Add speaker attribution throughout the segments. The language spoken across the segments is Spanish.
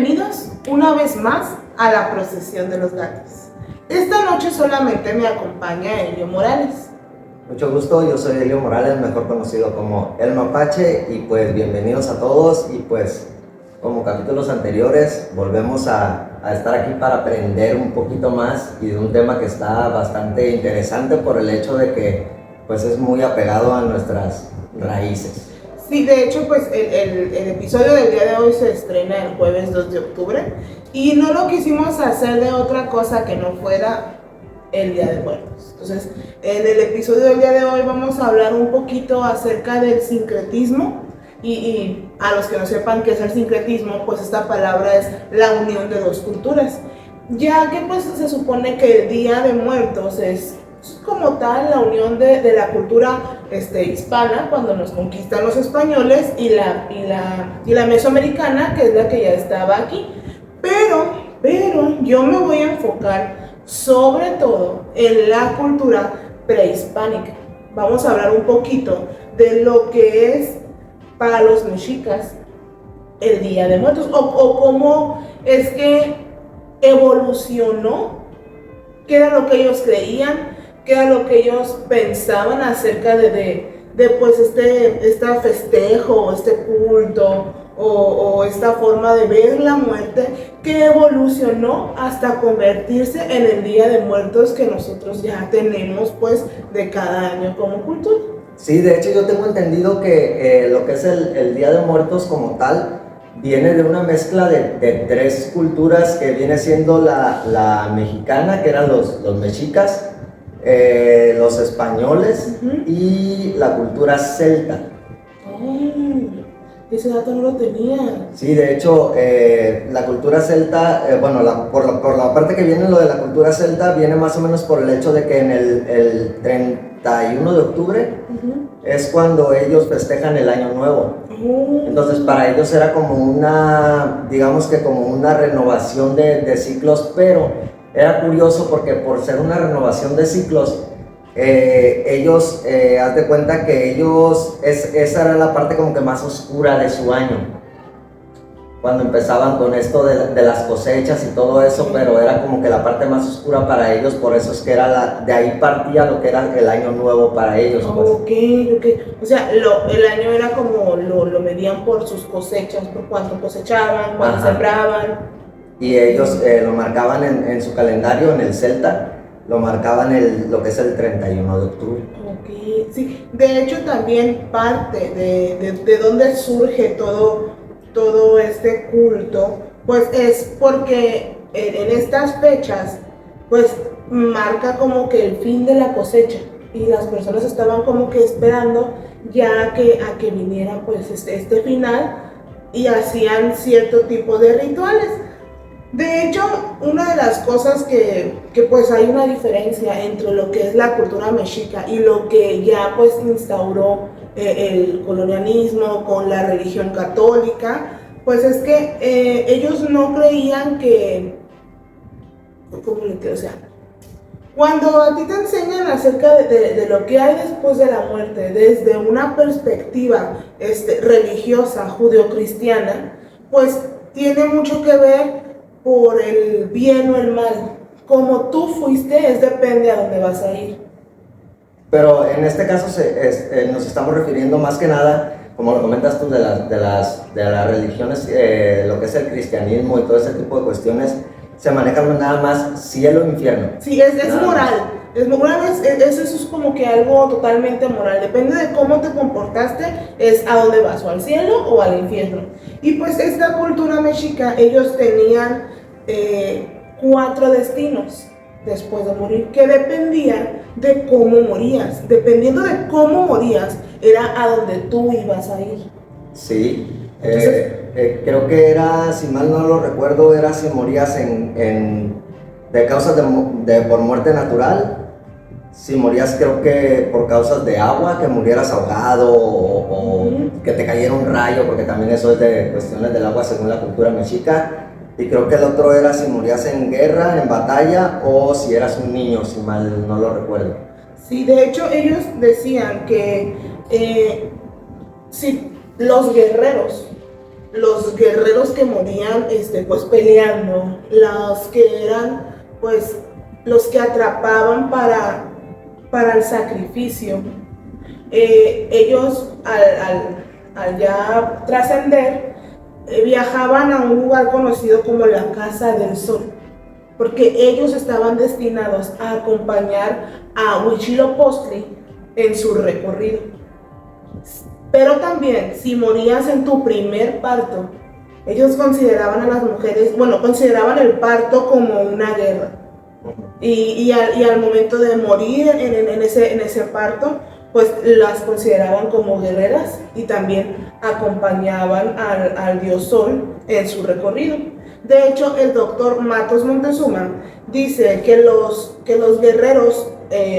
Speaker 1: Bienvenidos una vez más a la procesión de los gatos. Esta noche solamente me acompaña Elio Morales.
Speaker 2: Mucho gusto, yo soy Elio Morales, mejor conocido como El Mapache, y pues bienvenidos a todos. Y pues como capítulos anteriores volvemos a estar aquí para aprender un poquito más y de un tema que está bastante interesante por el hecho de que pues es muy apegado a nuestras raíces.
Speaker 1: Sí, de hecho, pues el episodio del día de hoy se estrena el jueves 2 de octubre y no lo quisimos hacer de otra cosa que no fuera el Día de Muertos. Entonces, en el episodio del día de hoy vamos a hablar un poquito acerca del sincretismo y a los que no sepan qué es el sincretismo, pues esta palabra es la unión de dos culturas, ya que pues se supone que el Día de Muertos es como tal la unión de la cultura hispana cuando nos conquistan los españoles y la mesoamericana, que es la que ya estaba aquí, pero yo me voy a enfocar sobre todo en la cultura prehispánica. Vamos a hablar un poquito de lo que es para los mexicas el Día de Muertos o cómo es que evolucionó, qué era lo que ellos creían, qué era lo que ellos pensaban acerca de pues este festejo, este culto o esta forma de ver la muerte, que evolucionó hasta convertirse en el Día de Muertos que nosotros ya tenemos pues de cada año como cultura.
Speaker 2: Sí, de hecho yo tengo entendido que lo que es el Día de Muertos como tal viene de una mezcla de tres culturas, que viene siendo la mexicana, que eran los mexicas, los españoles y la cultura celta.
Speaker 1: Ese dato no lo tenía.
Speaker 2: Sí, de hecho, la cultura celta, por la parte que viene lo de la cultura celta, viene más o menos por el hecho de que en el 31 de octubre es cuando ellos festejan el Año Nuevo. Entonces para ellos era como digamos que como una renovación de ciclos, pero era curioso porque por ser una renovación de ciclos, ellos, haz de cuenta que esa era la parte como que más oscura de su año, cuando empezaban con esto de las cosechas y todo eso, pero era como que la parte más oscura para ellos, por eso es que de ahí partía lo que era el Año Nuevo para ellos. Pues.
Speaker 1: Ok. O sea, el año era como, lo medían por sus cosechas, por cuánto cosechaban, cuánto sembraban.
Speaker 2: Y ellos lo marcaban en su calendario, en el celta, lo marcaban lo que es el 31 de octubre.
Speaker 1: Ok, sí. De hecho, también parte de dónde surge todo este culto, pues es porque en estas fechas, pues marca como que el fin de la cosecha y las personas estaban como que esperando ya a que viniera pues este final y hacían cierto tipo de rituales. De hecho, una de las cosas que pues hay una diferencia entre lo que es la cultura mexica y lo que ya pues instauró el colonialismo con la religión católica, pues es que ellos no creían que, o sea, cuando a ti te enseñan acerca de lo que hay después de la muerte, desde una perspectiva religiosa, judeocristiana, pues tiene mucho que ver por el bien o el mal. Como tú fuiste, depende a dónde vas a ir.
Speaker 2: Pero en este caso nos estamos refiriendo más que nada, como lo comentas tú, de las religiones, lo que es el cristianismo y todo ese tipo de cuestiones, se manejan nada más cielo e infierno.
Speaker 1: Sí, es moral. Eso es como que algo totalmente moral. Depende de cómo te comportaste, es a dónde vas, o al cielo o al infierno. Y pues esta cultura mexica, ellos tenían 4 destinos después de morir, que dependían de cómo morías. Dependiendo de cómo morías, era a donde tú ibas a ir.
Speaker 2: Sí. Entonces, creo que era, si mal no lo recuerdo, era si morías de causas por muerte natural, si morías creo que por causas de agua, que murieras ahogado o que te cayera un rayo, porque también eso es de cuestiones del agua según la cultura mexica. Y creo que el otro era si morías en guerra, en batalla, o si eras un niño, si mal no lo recuerdo.
Speaker 1: Sí, de hecho ellos decían que si los guerreros los guerreros que morían pues peleando, los que eran pues los que atrapaban para el sacrificio. Ellos al ya trascender viajaban a un lugar conocido como la Casa del Sol, porque ellos estaban destinados a acompañar a Huitzilopochtli en su recorrido. Pero también, si morías en tu primer parto, ellos consideraban a las mujeres, bueno, consideraban el parto como una guerra. Y al momento de morir en ese parto, pues las consideraban como guerreras y también acompañaban al dios Sol en su recorrido. De hecho, el doctor Matos Montezuma dice que los guerreros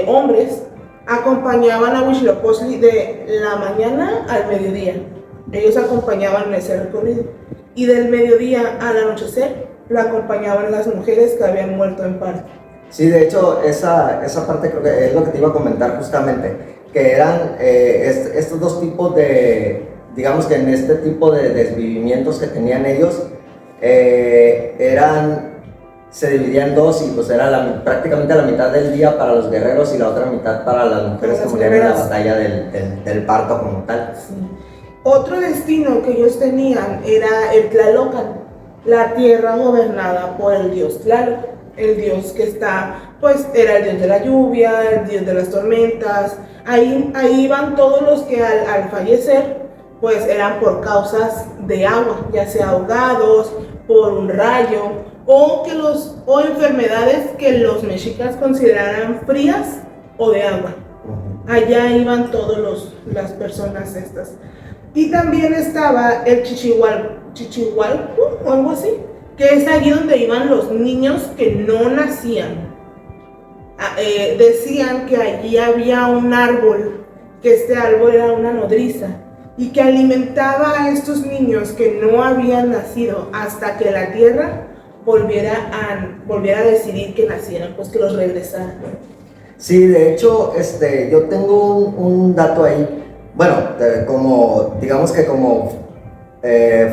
Speaker 1: hombres acompañaban a Huitzilopochtli de la mañana al mediodía. Ellos acompañaban en ese recorrido. Y del mediodía al anochecer la acompañaban las mujeres que habían muerto en parto.
Speaker 2: Sí, de hecho, esa parte creo que es lo que te iba a comentar justamente, que eran estos dos tipos de, digamos que en este tipo de desvivimientos que tenían ellos, se dividían en dos y pues era prácticamente la mitad del día para los guerreros y la otra mitad para las mujeres que morían en la batalla del parto como tal.
Speaker 1: Sí. Otro destino que ellos tenían era el Tlalocan, la tierra gobernada por el dios Tlaloc, el dios que pues era el dios de la lluvia, el dios de las tormentas. Ahí iban todos los que al fallecer pues eran por causas de agua, ya sea ahogados, por un rayo o enfermedades que los mexicas consideraran frías o de agua. Allá iban todas las personas estas. Y también estaba el Chichihualco o algo así, que es allí donde iban los niños que no nacían. Decían que allí había un árbol, que este árbol era una nodriza y que alimentaba a estos niños que no habían nacido hasta que la tierra volviera a decidir que nacieran, pues que los regresaran.
Speaker 2: Sí, de hecho, yo tengo un dato ahí, bueno, digamos que como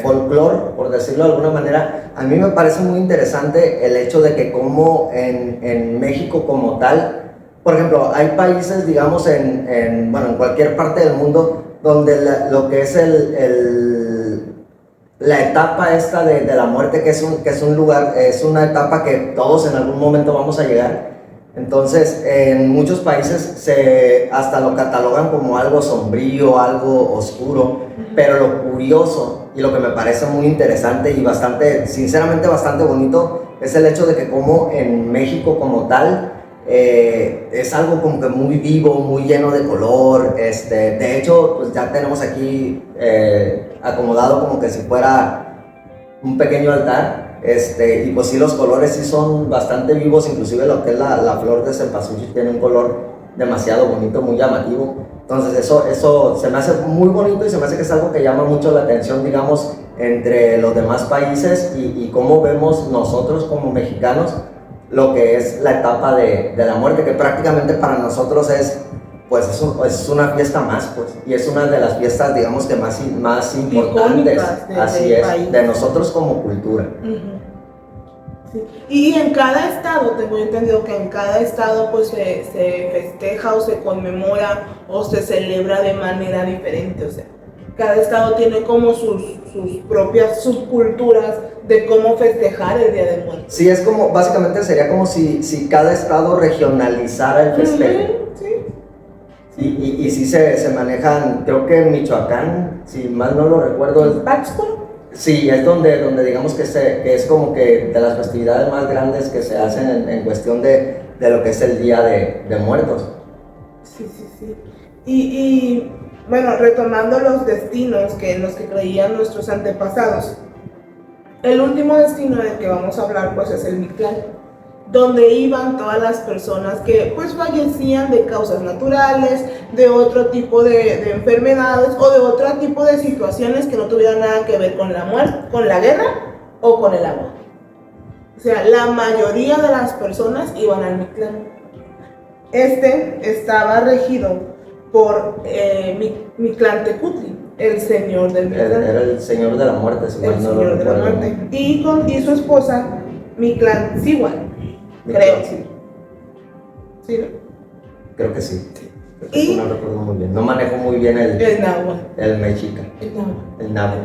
Speaker 2: folclore, por decirlo de alguna manera. A mí me parece muy interesante el hecho de que como en México como tal, por ejemplo, hay países, digamos, en cualquier parte del mundo, donde lo que es la etapa esta de la muerte, que es un lugar, es una etapa que todos en algún momento vamos a llegar. Entonces, en muchos países hasta lo catalogan como algo sombrío, algo oscuro, pero lo curioso y lo que me parece muy interesante y sinceramente bastante bonito, es el hecho de que como en México como tal, es algo como que muy vivo, muy lleno de color. De hecho, pues ya tenemos aquí acomodado como que si fuera un pequeño altar. Y pues sí, los colores sí son bastante vivos, inclusive lo que es la flor de cempasúchil tiene un color demasiado bonito, muy llamativo. Entonces eso se me hace muy bonito y se me hace que es algo que llama mucho la atención, digamos, entre los demás países y cómo vemos nosotros como mexicanos lo que es la etapa de la muerte, que prácticamente para nosotros es una fiesta más, pues, y es una de las fiestas, digamos, que más importantes, así es, de nosotros como cultura.
Speaker 1: Sí. Y en cada estado, tengo entendido que en cada estado pues se festeja o se conmemora o se celebra de manera diferente, o sea, cada estado tiene como sus propias subculturas de cómo festejar el Día de Muertos.
Speaker 2: Sí, es como, básicamente sería como si cada estado regionalizara el festejo.
Speaker 1: Sí.
Speaker 2: Y sí se manejan, creo que en Michoacán, si mal no lo recuerdo.
Speaker 1: ¿En Pátzcuaro?
Speaker 2: Sí, es donde digamos que es como que de las festividades más grandes que se hacen en cuestión de lo que es el Día de Muertos.
Speaker 1: Sí. Y bueno, retomando los destinos en los que creían nuestros antepasados, el último destino del que vamos a hablar pues es el Mictlán, donde iban todas las personas que pues fallecían de causas naturales, de otro tipo de enfermedades o de otro tipo de situaciones que no tuvieran nada que ver con la muerte, con la guerra o con el agua. O sea, la mayoría de las personas iban al Mictlán. Estaba regido por Mictlantecutli, el señor del Mictlán.
Speaker 2: Era el señor de la muerte, si mal no lo
Speaker 1: señor de la
Speaker 2: recuerdo.
Speaker 1: muerte. Y su esposa, Mictlantzihuatl, creo. ¿Sí, no?
Speaker 2: Creo que sí. Creo que
Speaker 1: Y-
Speaker 2: sí, no recuerdo muy bien. No manejo muy bien
Speaker 1: El náhuatl.
Speaker 2: el mexica.
Speaker 1: El náhuatl.
Speaker 2: El nabo.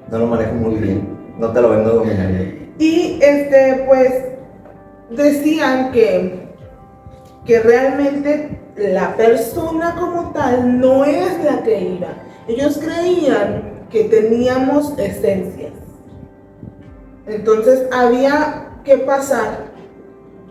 Speaker 2: No lo manejo muy bien. No te lo vengo dominando.
Speaker 1: Y pues decían que realmente la persona como tal no es la que iba. Ellos creían que teníamos esencias. Entonces había que pasar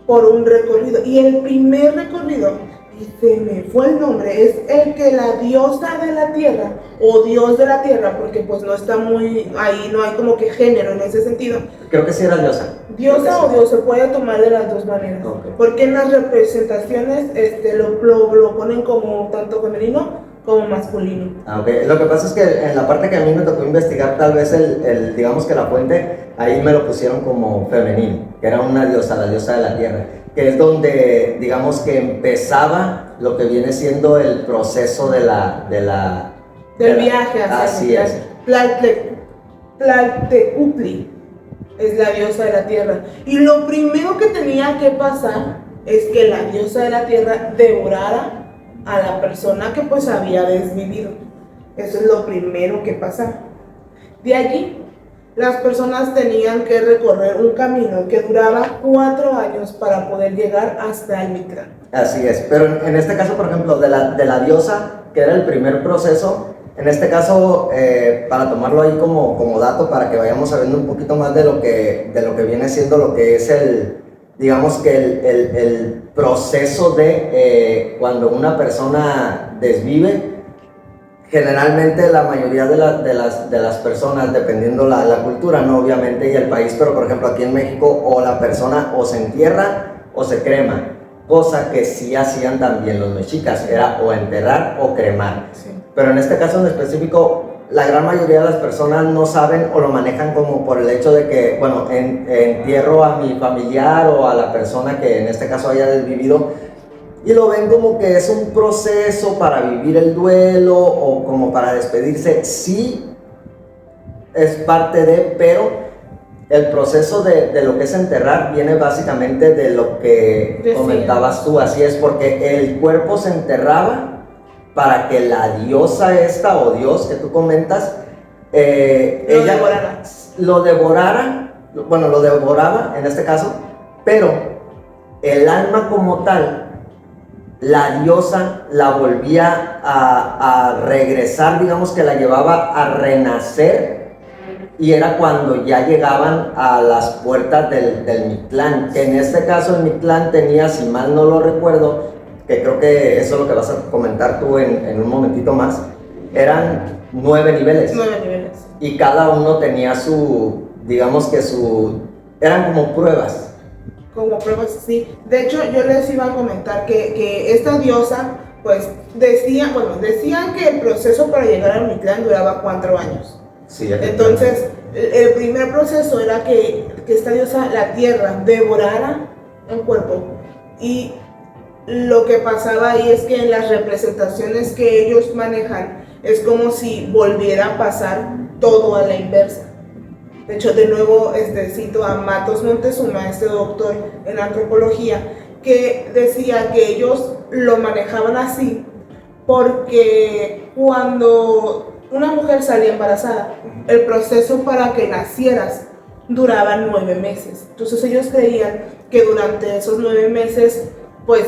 Speaker 1: por un recorrido. Y el primer recorrido, y se me fue el nombre, es el que la diosa de la tierra, o dios de la tierra, porque pues no está muy, ahí no hay como que género en ese sentido.
Speaker 2: Creo que sí era diosa.
Speaker 1: Diosa o dios se puede tomar de las dos maneras.
Speaker 2: Okay.
Speaker 1: Porque en las representaciones lo ponen como tanto femenino como masculino.
Speaker 2: Okay. Lo que pasa es que en la parte que a mí me tocó investigar, tal vez digamos que la fuente, ahí me lo pusieron como femenino, que era una diosa, la diosa de la tierra, que es donde, digamos que empezaba lo que viene siendo el proceso del
Speaker 1: viaje hacia
Speaker 2: así es.
Speaker 1: Tlaltecutli es la diosa de la tierra. Y lo primero que tenía que pasar es que la diosa de la tierra devorara a la persona que pues había desvivido. Eso es lo primero que pasa. De allí, las personas tenían que recorrer un camino que duraba 4 años para poder llegar hasta el Mictlán.
Speaker 2: Así es, pero en este caso, por ejemplo, de la diosa, que era el primer proceso, en este caso, para tomarlo ahí como dato, para que vayamos sabiendo un poquito más de lo que viene siendo lo que es digamos que el proceso de cuando una persona desvive. Generalmente la mayoría de las personas, dependiendo la cultura, no obviamente, y el país, pero por ejemplo aquí en México, o la persona o se entierra o se crema, cosa que sí hacían también los mexicas, era o enterrar o cremar.
Speaker 1: Sí.
Speaker 2: Pero en este caso en específico, la gran mayoría de las personas no saben o lo manejan como por el hecho de que, bueno, entierro a mi familiar o a la persona que en este caso haya desvivido, y lo ven como que es un proceso para vivir el duelo o como para despedirse. Sí, es parte de, pero el proceso de lo que es enterrar viene básicamente de lo que comentabas tú, así es, porque el cuerpo se enterraba para que la diosa esta o dios que tú comentas, ella lo devorara, bueno, lo devoraba en este caso, pero el alma como tal, la diosa la volvía a regresar, digamos que la llevaba a renacer, y era cuando ya llegaban a las puertas del Mictlán, que en este caso el Mictlán tenía, si mal no lo recuerdo, que creo que eso es lo que vas a comentar tú en un momentito más, eran 9 niveles.
Speaker 1: 9 niveles.
Speaker 2: Y cada uno tenía digamos que eran como pruebas.
Speaker 1: Como pruebas, sí. De hecho, yo les iba a comentar que esta diosa, pues, decían que el proceso para llegar al Mictlán duraba 4 años.
Speaker 2: Sí,
Speaker 1: entonces, el primer proceso era que esta diosa, la tierra, devorara el cuerpo. Y lo que pasaba ahí es que en las representaciones que ellos manejan, es como si volviera a pasar todo a la inversa. De hecho, de nuevo cito a Matos Montezuma, este doctor en antropología, que decía que ellos lo manejaban así porque cuando una mujer salía embarazada, el proceso para que nacieras duraba 9 meses. Entonces ellos creían que durante esos 9 meses, pues,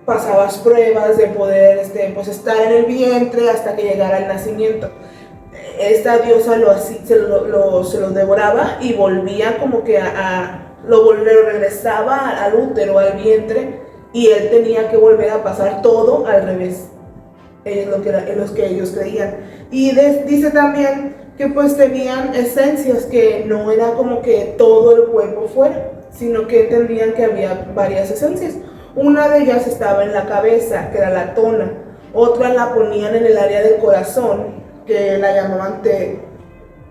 Speaker 1: pasabas pruebas de poder pues, estar en el vientre hasta que llegara el nacimiento. Esta diosa se lo devoraba y volvía como que lo regresaba al útero, al vientre, y él tenía que volver a pasar todo al revés. Es lo que ellos creían. Y dice también que pues tenían esencias, que no era como que todo el cuerpo fuera, sino que entendían que había varias esencias. Una de ellas estaba en la cabeza, que era la tona. Otra la ponían en el área del corazón, que la llamaban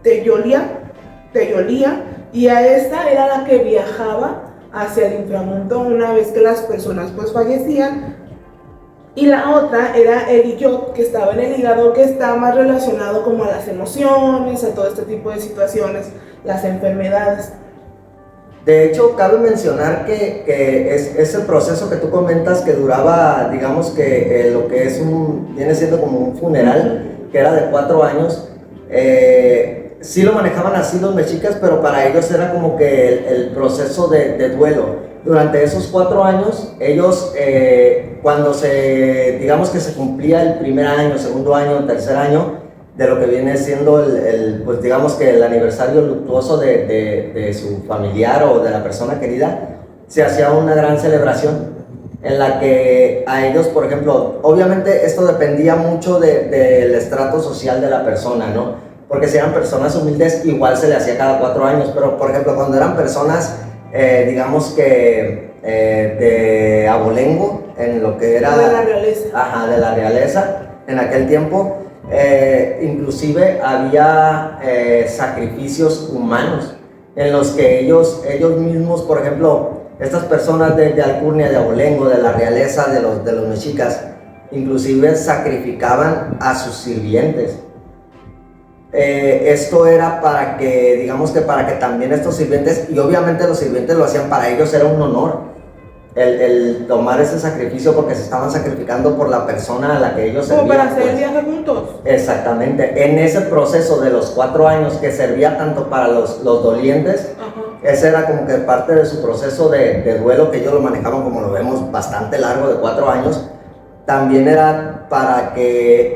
Speaker 1: Teyolía, y a esta era la que viajaba hacia el inframundo una vez que las personas pues fallecían. Y la otra era el iyot, que estaba en el hígado, que está más relacionado como a las emociones, a todo este tipo de situaciones, las enfermedades.
Speaker 2: De hecho, cabe mencionar que es el proceso que tú comentas que duraba, digamos que lo que viene siendo como un funeral, que era de 4 años. Sí lo manejaban así los mexicas, pero para ellos era como que el proceso de duelo. Durante esos 4 años, ellos, cuando digamos que se cumplía el primer año, segundo año, tercer año, de lo que viene siendo pues digamos que el aniversario luctuoso de su familiar o de la persona querida, se hacía una gran celebración en la que a ellos, por ejemplo, obviamente esto dependía mucho del estrato social de la persona, ¿no? Porque si eran personas humildes, igual se le hacía cada 4 años, pero por ejemplo, cuando eran personas, digamos que de abolengo, en lo que era...
Speaker 1: De la realeza.
Speaker 2: Ajá, de la realeza, en aquel tiempo, inclusive había sacrificios humanos en los que ellos mismos, por ejemplo, estas personas de alcurnia, de abolengo, de la realeza, de los mexicas, inclusive sacrificaban a sus sirvientes. Esto era para que, digamos que para que también estos sirvientes, y obviamente los sirvientes lo hacían, para ellos era un honor el tomar ese sacrificio, porque se estaban sacrificando por la persona a la que ellos servían.
Speaker 1: Como para hacer el viaje juntos.
Speaker 2: Exactamente. En ese proceso de los 4 años que servía tanto para los dolientes, ese era como que parte de su proceso de duelo, que ellos lo manejaban, como lo vemos, bastante largo, de 4 años. También era para que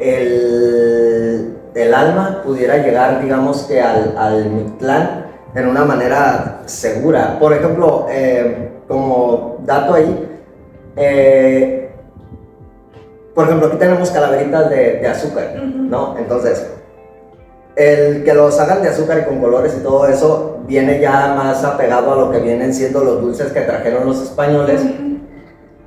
Speaker 2: el alma pudiera llegar, digamos que al Mictlán en una manera segura. Por ejemplo, como dato ahí, por ejemplo, aquí tenemos calaveritas de azúcar, ¿no? Entonces, el que los hagan de azúcar y con colores y todo eso viene ya más apegado a lo que vienen siendo los dulces que trajeron los españoles,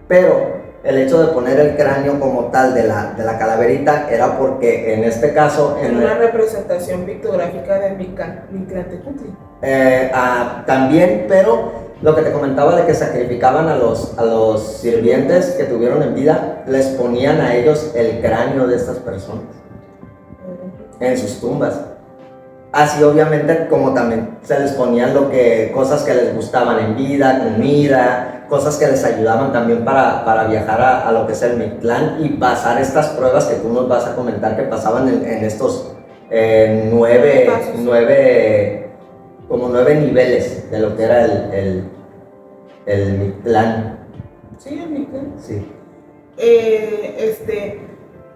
Speaker 2: pero el hecho de poner el cráneo como tal de la calaverita era porque en este caso...
Speaker 1: En una representación pictográfica de Mictlantecutli.
Speaker 2: También, pero lo que te comentaba de que sacrificaban a los sirvientes que tuvieron en vida, les ponían a ellos el cráneo de estas personas en sus tumbas. Así obviamente como también se les ponían cosas que les gustaban en vida, comida, cosas que les ayudaban también para viajar a lo que es el Mictlán y pasar estas pruebas que tú nos vas a comentar que pasaban en estos 9 niveles de lo que era el Mictlán.
Speaker 1: Sí, el Mictlán.
Speaker 2: Sí.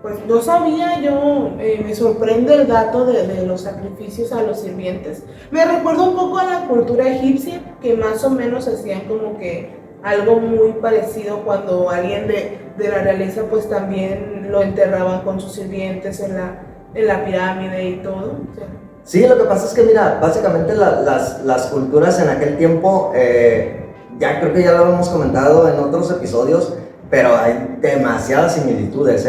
Speaker 1: Pues no sabía yo, me sorprende el dato de los sacrificios a los sirvientes. Me recuerda un poco a la cultura egipcia, que más o menos hacían como que algo muy parecido cuando alguien de la realeza pues también lo enterraban con sus sirvientes en la pirámide y todo. O sea.
Speaker 2: Sí, lo que pasa es que mira, básicamente las culturas en aquel tiempo, ya creo que ya lo hemos comentado en otros episodios, pero hay demasiadas similitudes,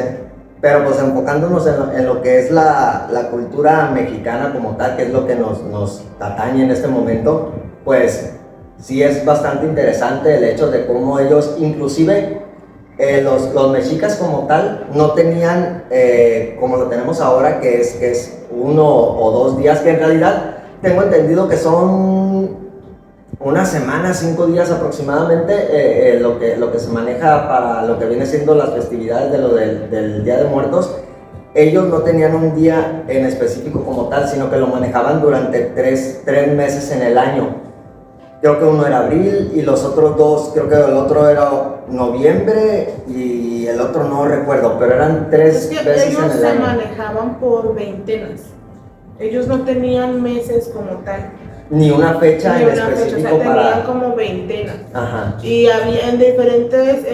Speaker 2: Pero pues enfocándonos en lo que es la cultura mexicana como tal, que es lo que nos atañe en este momento, pues sí es bastante interesante el hecho de cómo ellos, inclusive los mexicas como tal, no tenían como lo tenemos ahora, que es 1 o 2 días, que en realidad tengo entendido que son una semana, 5 días aproximadamente, lo que se maneja para lo que viene siendo las festividades del Día de Muertos. Ellos no tenían un día en específico como tal, sino que lo manejaban durante 3 meses en el año. Creo que uno era abril y los otros 2, creo que el otro era noviembre y el otro no recuerdo, pero eran 3 veces en el año.
Speaker 1: Ellos se manejaban por veintenas, ellos no tenían meses como tal.
Speaker 2: Ni una fecha en específico,
Speaker 1: o sea, tenían como veintenas.
Speaker 2: Ajá.
Speaker 1: Y había en diferentes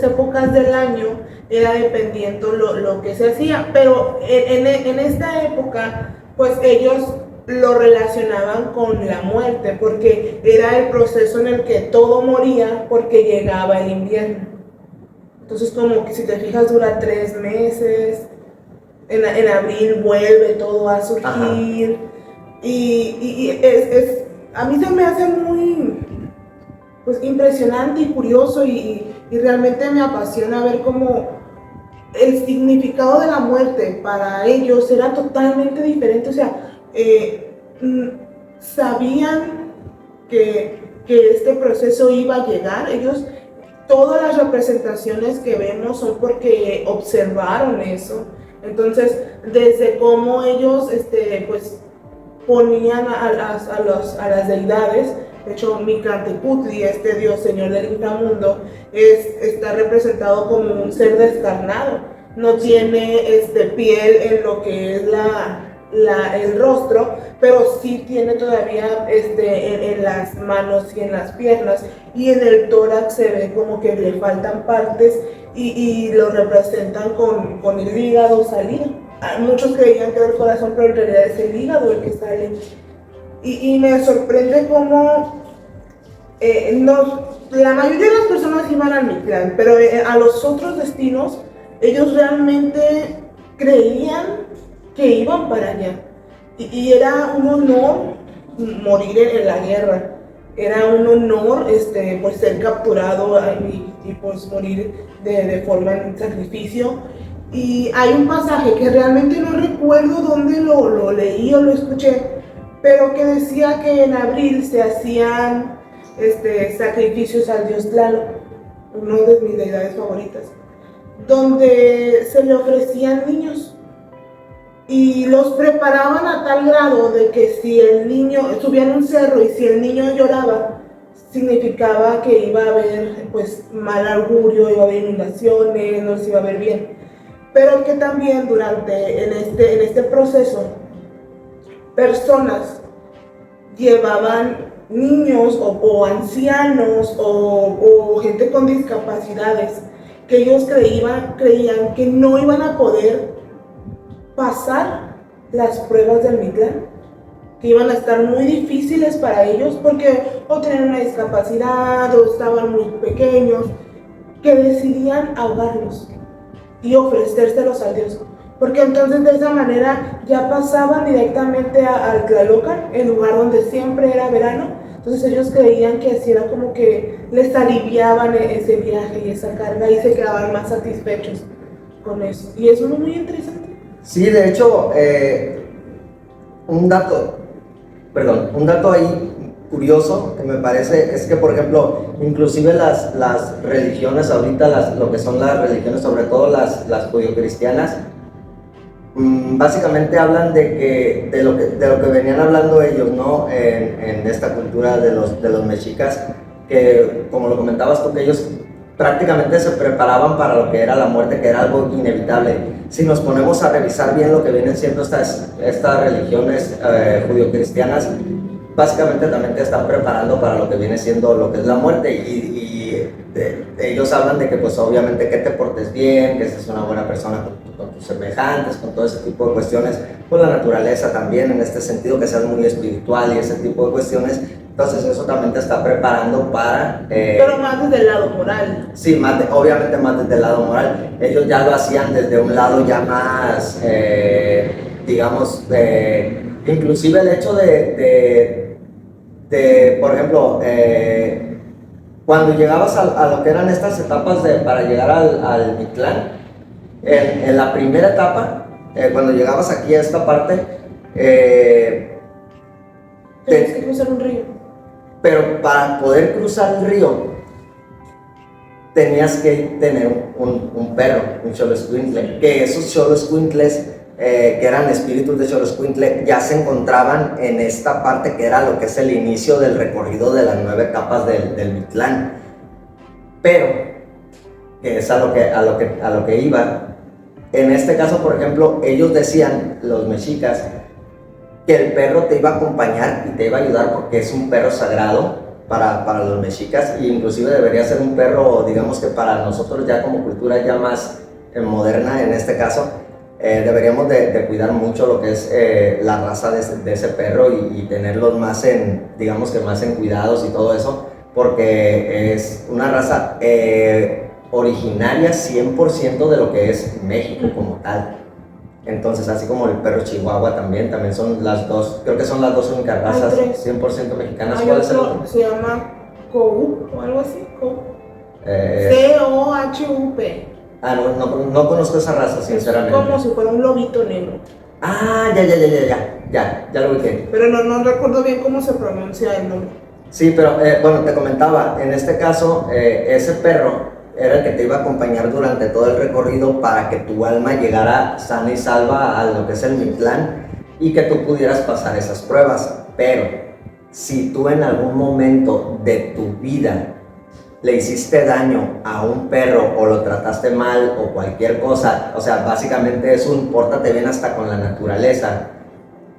Speaker 1: épocas del año, era dependiendo lo que se hacía, pero en esta época, pues ellos lo relacionaban con la muerte, porque era el proceso en el que todo moría porque llegaba el invierno. Entonces, como que si te fijas, dura 3 meses, en abril vuelve todo a surgir. Ajá. Y a mí se me hace muy pues impresionante y curioso y y realmente me apasiona ver cómo el significado de la muerte para ellos era totalmente diferente. O sea, sabían que este proceso iba a llegar. Ellos, todas las representaciones que vemos son porque observaron eso. Entonces, desde cómo ellos pues, ponían a las deidades. De hecho, Mictlantecutli, este dios señor del inframundo, está representado como un ser descarnado. No tiene piel en lo que es el rostro, pero sí tiene todavía en las manos y en las piernas, y en el tórax se ve como que le faltan partes y lo representan con el hígado salido. Muchos creían que era el corazón, pero en realidad es el hígado el que sale. Y me sorprende cómo la mayoría de las personas iban al Mictlán, pero a los otros destinos, ellos realmente creían que iban para allá. Y era un honor morir en la guerra. Era un honor pues, ser capturado y pues morir de forma en sacrificio. Y hay un pasaje que realmente no recuerdo dónde lo leí o lo escuché, pero que decía que en abril se hacían sacrificios al dios Tlaloc, uno de mis deidades favoritas, donde se le ofrecían niños y los preparaban a tal grado de que si el niño, subían un cerro y si el niño lloraba, significaba que iba a haber pues mal augurio, iba a haber inundaciones, no se iba a ver bien. Pero que también en este proceso, personas llevaban niños o ancianos o gente con discapacidades que ellos creían que no iban a poder pasar las pruebas del Mictlán, que iban a estar muy difíciles para ellos porque o tenían una discapacidad o estaban muy pequeños, que decidían ahogarlos y ofrecérselos al dios, porque entonces de esa manera ya pasaban directamente al Tlalocan, el lugar donde siempre era verano. Entonces ellos creían que así era como que les aliviaban ese viaje y esa carga y se quedaban más satisfechos con eso, y eso es muy interesante.
Speaker 2: Sí, de hecho, un dato ahí curioso que me parece es que, por ejemplo, inclusive las religiones ahorita, lo que son las religiones, sobre todo las judio-cristianas, básicamente hablan de lo que venían hablando ellos, ¿no? En esta cultura de los mexicas, que como lo comentabas tú, que ellos prácticamente se preparaban para lo que era la muerte, que era algo inevitable. Si nos ponemos a revisar bien lo que vienen siendo estas religiones judio-cristianas, básicamente también te están preparando para lo que viene siendo lo que es la muerte, y ellos hablan de que pues obviamente que te portes bien, que seas una buena persona con tus semejantes, con todo ese tipo de cuestiones, con la naturaleza también, en este sentido, que seas muy espiritual y ese tipo de cuestiones. Entonces eso también te está preparando para...
Speaker 1: pero más desde el lado moral.
Speaker 2: Sí, obviamente más desde el lado moral. Ellos ya lo hacían desde un lado ya más, digamos, inclusive el hecho de por ejemplo, cuando llegabas a lo que eran estas etapas para llegar al Mictlán, en la primera etapa, cuando llegabas aquí a esta parte,
Speaker 1: tenías que cruzar un río.
Speaker 2: Pero para poder cruzar el río, tenías que tener un perro, un xoloscuintle, que esos xoloscuintles, que eran espíritus de xoloscuintle, ya se encontraban en esta parte que era lo que es el inicio del recorrido de las 9 etapas del Mictlán. Pero, que es a lo que iba, en este caso, por ejemplo, ellos decían, los mexicas, que el perro te iba a acompañar y te iba a ayudar porque es un perro sagrado para los mexicas, e inclusive debería ser un perro, digamos que para nosotros ya como cultura ya más moderna en este caso, deberíamos de cuidar mucho lo que es la raza de ese perro y tenerlos más digamos que más en cuidados y todo eso, porque es una raza originaria 100% de lo que es México como tal. Entonces, así como el perro chihuahua también son las dos, creo que son las dos únicas razas 100% mexicanas.
Speaker 1: Hay
Speaker 2: ¿Cuál es el
Speaker 1: otro
Speaker 2: otro?
Speaker 1: se llama Cou o algo así, Cou. C-O-H-U-P.
Speaker 2: No conozco esa raza, sinceramente.
Speaker 1: Es como si fuera un lobito negro.
Speaker 2: Ah, ya lo ubiqué.
Speaker 1: Pero no recuerdo bien cómo se pronuncia el nombre.
Speaker 2: Sí, pero bueno, te comentaba, en este caso, ese perro era el que te iba a acompañar durante todo el recorrido para que tu alma llegara sana y salva a lo que es el Mictlán y que tú pudieras pasar esas pruebas. Pero si tú en algún momento de tu vida le hiciste daño a un perro o lo trataste mal o cualquier cosa, o sea, básicamente es un pórtate bien hasta con la naturaleza,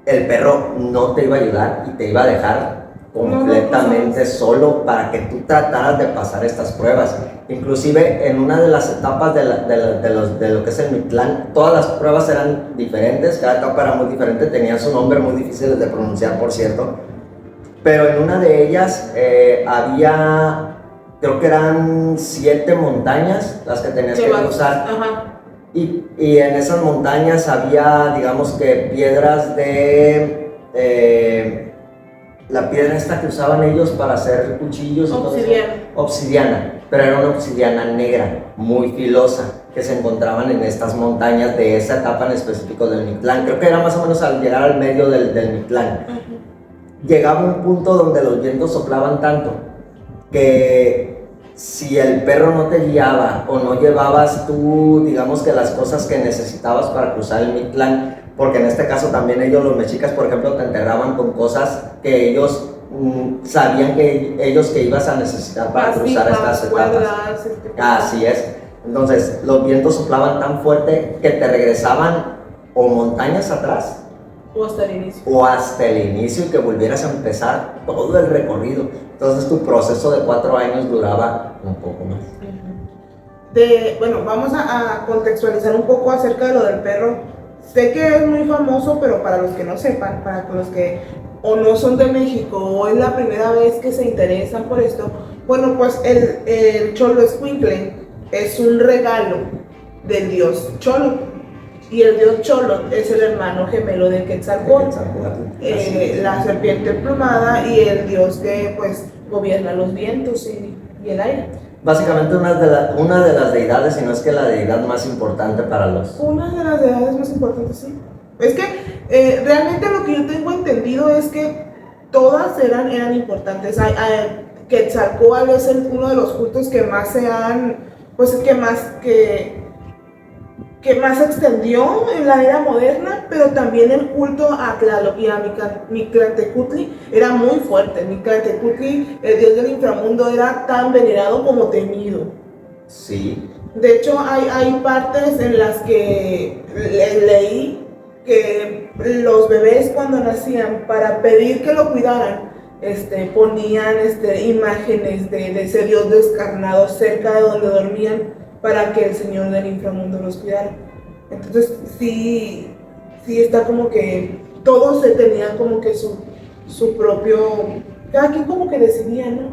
Speaker 2: el perro no te iba a ayudar y te iba a dejar completamente solo para que tú trataras de pasar estas pruebas. Inclusive en una de las etapas de lo que es el Mictlán, todas las pruebas eran diferentes, cada etapa era muy diferente, tenían su nombre muy difícil de pronunciar, por cierto, pero en una de ellas había, creo que eran 7 montañas las que tenías que cruzar.
Speaker 1: Ajá.
Speaker 2: Y en esas montañas había, digamos que piedras de... la piedra esta que usaban ellos para hacer cuchillos. Obsidiana, pero era una obsidiana negra, muy filosa, que se encontraban en estas montañas de esa etapa en específico del Mictlán. Creo que era más o menos al llegar al medio del Mictlán. Llegaba un punto donde los vientos soplaban tanto que si el perro no te guiaba o no llevabas tú, digamos que las cosas que necesitabas para cruzar el Mictlán, porque en este caso también ellos, los mexicas, por ejemplo, te enterraban con cosas que ellos sabían que ibas a necesitar para cruzar estas etapas. Así es. Entonces, los vientos soplaban tan fuerte que te regresaban o montañas atrás, o hasta el inicio y que volvieras a empezar todo el recorrido. Entonces tu proceso de 4 años duraba un poco más.
Speaker 1: Bueno, vamos a contextualizar un poco acerca de lo del perro. Sé que es muy famoso, pero para los que no sepan, para los que o no son de México o es la primera vez que se interesan por esto, bueno, pues el Xoloescuintle es un regalo del dios Cholo. Y el dios Cholo es el hermano gemelo de Quetzalcóatl, la serpiente emplumada y el dios que pues gobierna los vientos y el aire.
Speaker 2: Básicamente una de las deidades, si no es que la deidad más importante para los...
Speaker 1: Una de las deidades más importantes, sí. Es que realmente lo que yo tengo entendido es que todas eran importantes. Quetzalcóatl es uno de los cultos que más se han, pues que más se extendió en la era moderna, pero también el culto a Tlaloc y a Mictlantecutli era muy fuerte. Mictlantecutli, el dios del inframundo, era tan venerado como temido.
Speaker 2: Sí.
Speaker 1: De hecho, hay partes en las que leí que los bebés cuando nacían, para pedir que lo cuidaran, ponían imágenes de ese dios descarnado cerca de donde dormían, para que el Señor del inframundo los cuidara. Entonces sí está como que todos se tenían como que su propio, cada quien como que decidía, ¿no?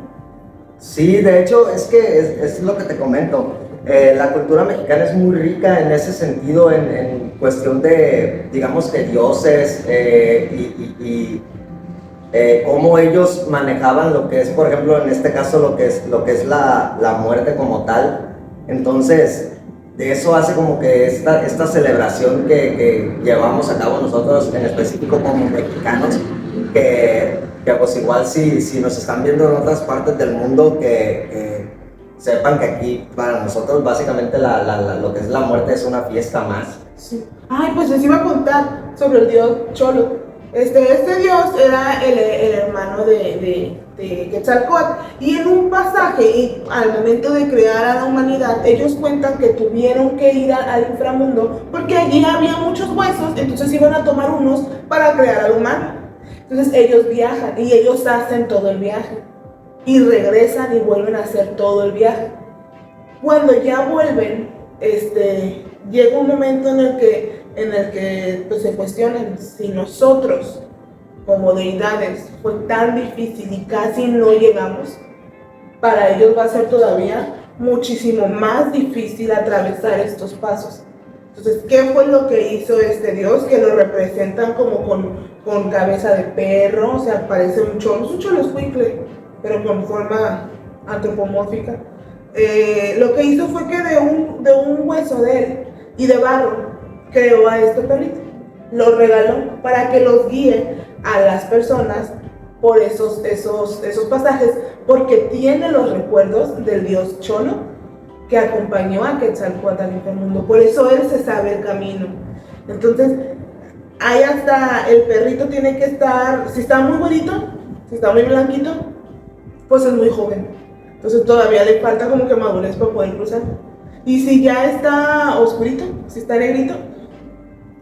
Speaker 2: Sí, de hecho es que es lo que te comento. La cultura mexicana es muy rica en ese sentido, en cuestión de, digamos que dioses y cómo ellos manejaban lo que es, por ejemplo, en este caso lo que es la muerte como tal. Entonces, de eso hace como que esta celebración que llevamos a cabo nosotros, en específico como mexicanos, que pues igual si nos están viendo en otras partes del mundo, que sepan que aquí para nosotros básicamente lo que es la muerte es una fiesta más.
Speaker 1: Sí. Ay, pues les iba a contar sobre el dios Cholo. Este dios era el hermano de Quetzalcóatl, y en un pasaje, al momento de crear a la humanidad, ellos cuentan que tuvieron que ir al inframundo porque allí había muchos huesos, entonces iban a tomar unos para crear al humano. Entonces ellos viajan y ellos hacen todo el viaje y regresan y vuelven a hacer todo el viaje. Cuando ya vuelven, llega un momento en el que pues, se cuestionan si nosotros como deidades fue tan difícil y casi no llegamos, para ellos va a ser todavía muchísimo más difícil atravesar estos pasos. Entonces, ¿qué fue lo que hizo este dios? Que lo representan como con cabeza de perro, o sea, parece un cholo, es un Xoloescuintle, pero con forma antropomórfica. lo que hizo fue que de un hueso de él y de barro creó a este perrito. Lo regaló para que los guíe a las personas por esos pasajes, porque tiene los recuerdos del dios Cholo que acompañó a Quetzalcóatl al inframundo. Por eso él se sabe el camino. Entonces, ahí hasta el perrito tiene que estar, si está muy bonito, si está muy blanquito, pues es muy joven. Entonces todavía le falta como que madurez para poder cruzar. Y si ya está oscurito, si está negrito,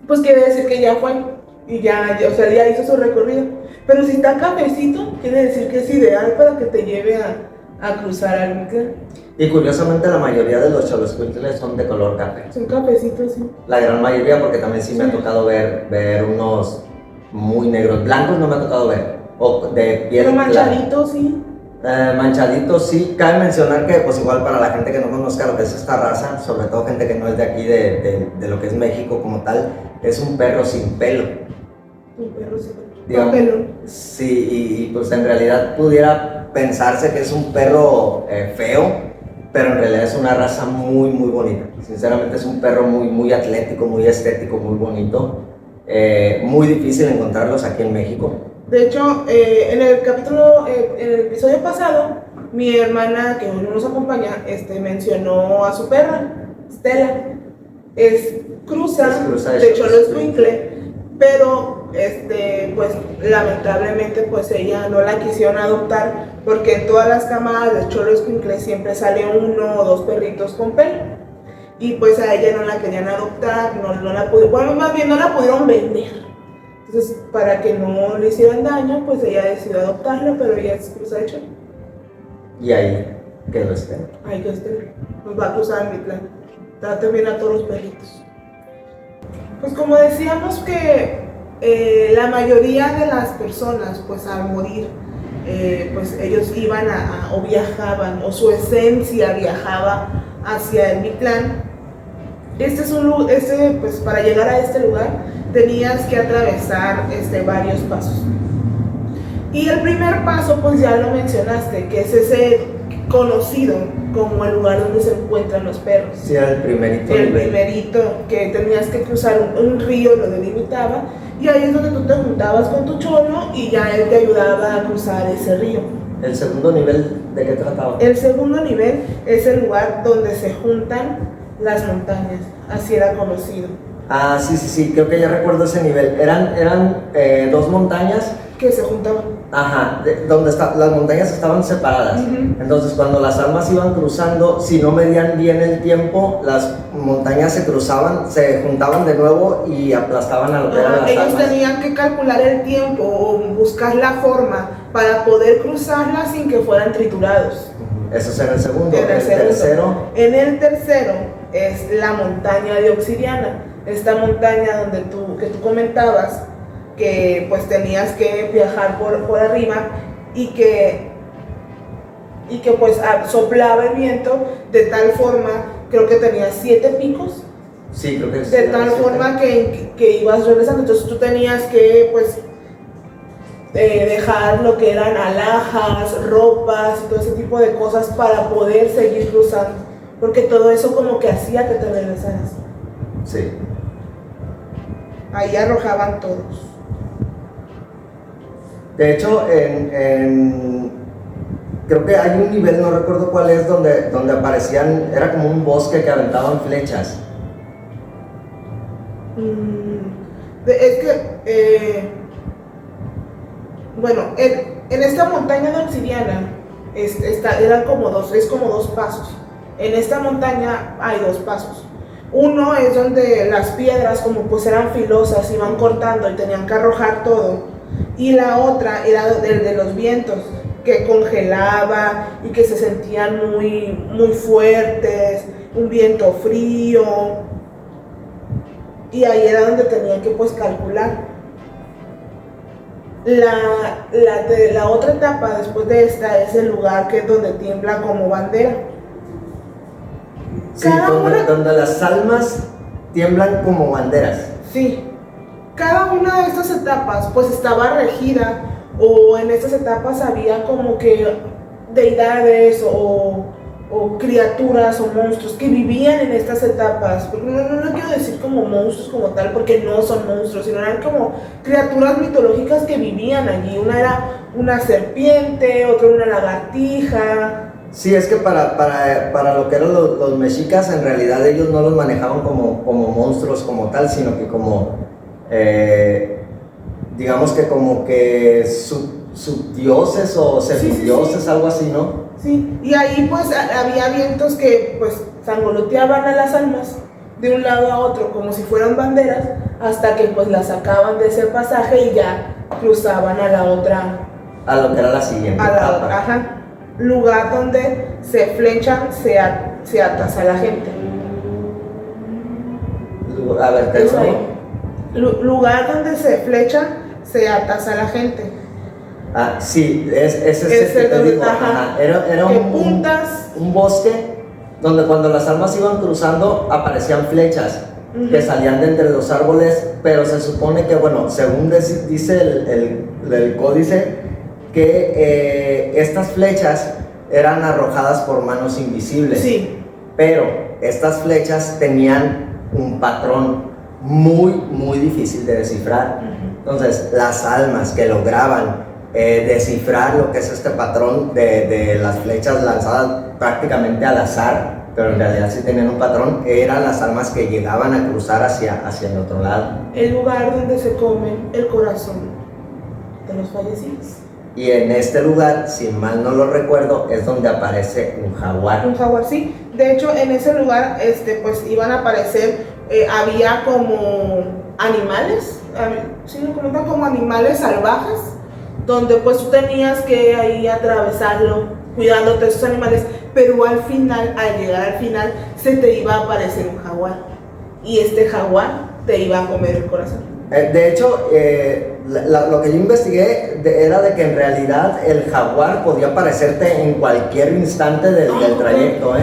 Speaker 1: pues quiere decir que ya fue. Y ya, o sea, ya hizo su recorrido. Pero si está cafecito, quiere decir que es ideal para que te lleve a cruzar al Mictlán.
Speaker 2: Y curiosamente la mayoría de los Xoloscuintles son de color café.
Speaker 1: Son cafecitos, sí.
Speaker 2: La gran mayoría, porque también sí me ha tocado ver unos muy negros. Blancos no me ha tocado ver. O de piel
Speaker 1: pero manchaditos, sí.
Speaker 2: Manchaditos, sí. Cabe mencionar que, pues igual para la gente que no conozca lo que es esta raza, sobre todo gente que no es de aquí, de lo que es México como tal, es un perro sin pelo.
Speaker 1: Un perro sin
Speaker 2: pelo. Sí, y pues en realidad pudiera pensarse que es un perro feo, pero en realidad es una raza muy, muy bonita. Sinceramente es un perro muy, muy atlético, muy estético, muy bonito. Muy difícil encontrarlos aquí en México.
Speaker 1: De hecho, en el episodio pasado, mi hermana, que hoy no nos acompaña, mencionó a su perra, Stella. Es cruza de Xoloscuintle, pero pues lamentablemente pues ella no la quisieron adoptar, porque en todas las camadas de Xoloscuintle siempre sale 1 o 2 perritos con pelo, y pues a ella no la querían adoptar, no la pudieron, bueno, más bien no la pudieron vender. Entonces, para que no le hicieran daño, pues ella decidió adoptarla, pero ella es cruza de Cholo.
Speaker 2: Y ahí quedó Stella.
Speaker 1: Ahí quedó Stella. Nos va a cruzar en Mictlán. Trate bien a todos los perritos. Pues como decíamos que la mayoría de las personas, pues al morir, pues ellos iban o viajaban, o su esencia viajaba hacia el Mictlán. Pues para llegar a este lugar tenías que atravesar varios pasos. Y el primer paso, pues ya lo mencionaste, que es ese conocido como el lugar donde se encuentran los perros.
Speaker 2: Sí, era el primerito.
Speaker 1: El primerito, que tenías que cruzar un río, lo delimitaba, y ahí es donde tú te juntabas con tu cholo y ya él te ayudaba a cruzar ese río.
Speaker 2: ¿El segundo nivel de qué trataba?
Speaker 1: El segundo nivel es el lugar donde se juntan las montañas, así era conocido.
Speaker 2: Ah, sí, creo que ya recuerdo ese nivel. Eran 2 montañas
Speaker 1: que se juntaban.
Speaker 2: Ajá, donde las montañas estaban separadas. Entonces, cuando las almas iban cruzando, si no medían bien el tiempo, las montañas se cruzaban, se juntaban de nuevo y aplastaban a lo que eran las
Speaker 1: ellos
Speaker 2: almas.
Speaker 1: tenían que calcular el tiempo o buscar la forma para poder cruzarlas sin que fueran triturados.
Speaker 2: Eso era el segundo.
Speaker 1: En el
Speaker 2: tercero.
Speaker 1: En el tercero es la montaña de Obsidiana. Esta montaña que tú comentabas, que pues tenías que viajar por arriba y que pues soplaba el viento de tal forma, creo que tenía 7 picos.
Speaker 2: Sí, creo que sí.
Speaker 1: De tal forma que ibas regresando, entonces tú tenías que pues dejar lo que eran alhajas, ropas y todo ese tipo de cosas para poder seguir cruzando, porque todo eso como que hacía que te regresaras.
Speaker 2: Sí.
Speaker 1: Ahí arrojaban todos.
Speaker 2: De hecho, creo que hay un nivel, no recuerdo cuál es, donde aparecían, era como un bosque que aventaban flechas.
Speaker 1: Es que, bueno, en esta montaña de Obsidiana eran como dos pasos. En esta montaña hay 2 pasos. Uno es donde las piedras, como pues eran filosas, iban cortando y tenían que arrojar todo. Y la otra era el de los vientos, que congelaba y que se sentían muy, muy fuertes, un viento frío. Y ahí era donde tenían que pues calcular. La otra etapa después de esta es el lugar que es donde tiembla como bandera.
Speaker 2: Sí, donde las almas tiemblan como banderas.
Speaker 1: Sí. Cada una de estas etapas pues estaba regida, o en estas etapas había como que deidades o o criaturas o monstruos que vivían en estas etapas, porque no quiero decir como monstruos como tal, porque no son monstruos, sino eran como criaturas mitológicas que vivían allí. Una era una serpiente, otra una lagartija.
Speaker 2: Sí, es que para lo que eran los mexicas, en realidad ellos no los manejaban como monstruos como tal, sino que como, digamos que como que subdioses o semidioses, sí. Algo así, ¿no?
Speaker 1: Sí, y ahí pues había vientos que pues sangoloteaban a las almas de un lado a otro como si fueran banderas, hasta que pues las sacaban de ese pasaje y ya cruzaban a la otra,
Speaker 2: a lo que era la siguiente etapa.
Speaker 1: Ajá, lugar donde se flechan, se atas a la gente.
Speaker 2: A ver, te
Speaker 1: lugar donde se flechan, se atas a la gente.
Speaker 2: Ah, sí, es que te digo, ajá. Era un bosque donde cuando las almas iban cruzando aparecían flechas que salían de entre los árboles, pero se supone que, bueno, según dice el códice, que estas flechas eran arrojadas por manos invisibles.
Speaker 1: Sí.
Speaker 2: Pero estas flechas tenían un patrón muy, muy difícil de descifrar. Entonces, las almas que lograban descifrar lo que es este patrón de las flechas lanzadas prácticamente al azar, pero en realidad sí tenían un patrón, eran las almas que llegaban a cruzar hacia el otro lado.
Speaker 1: El lugar donde se come el corazón de los fallecidos.
Speaker 2: Y en este lugar, si mal no lo recuerdo, es donde aparece un jaguar.
Speaker 1: Un jaguar, sí. De hecho, en ese lugar pues iban a aparecer, había como animales, sí, lo comentan como animales salvajes, donde pues tú tenías que ahí atravesarlo, cuidándote de esos animales, pero al final, al llegar al final, se te iba a aparecer un jaguar, y este jaguar te iba a comer el corazón.
Speaker 2: De hecho, lo que yo investigué era de que en realidad el jaguar podía aparecerte en cualquier instante del trayecto,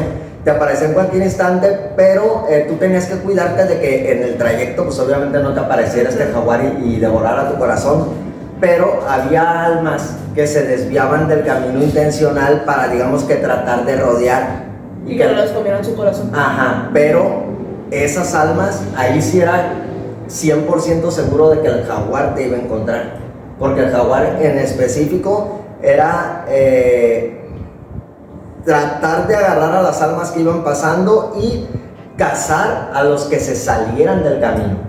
Speaker 2: te aparecía en cualquier instante, pero tú tenías que cuidarte de que en el trayecto pues obviamente no te apareciera este jaguar y devorara tu corazón. Pero había almas que se desviaban del camino intencional para, digamos que, tratar de rodear.
Speaker 1: Y que no les comieran su corazón.
Speaker 2: Ajá, pero esas almas, ahí sí era 100% seguro de que el jaguar te iba a encontrar. Porque el jaguar en específico era tratar de agarrar a las almas que iban pasando y cazar a los que se salieran del camino.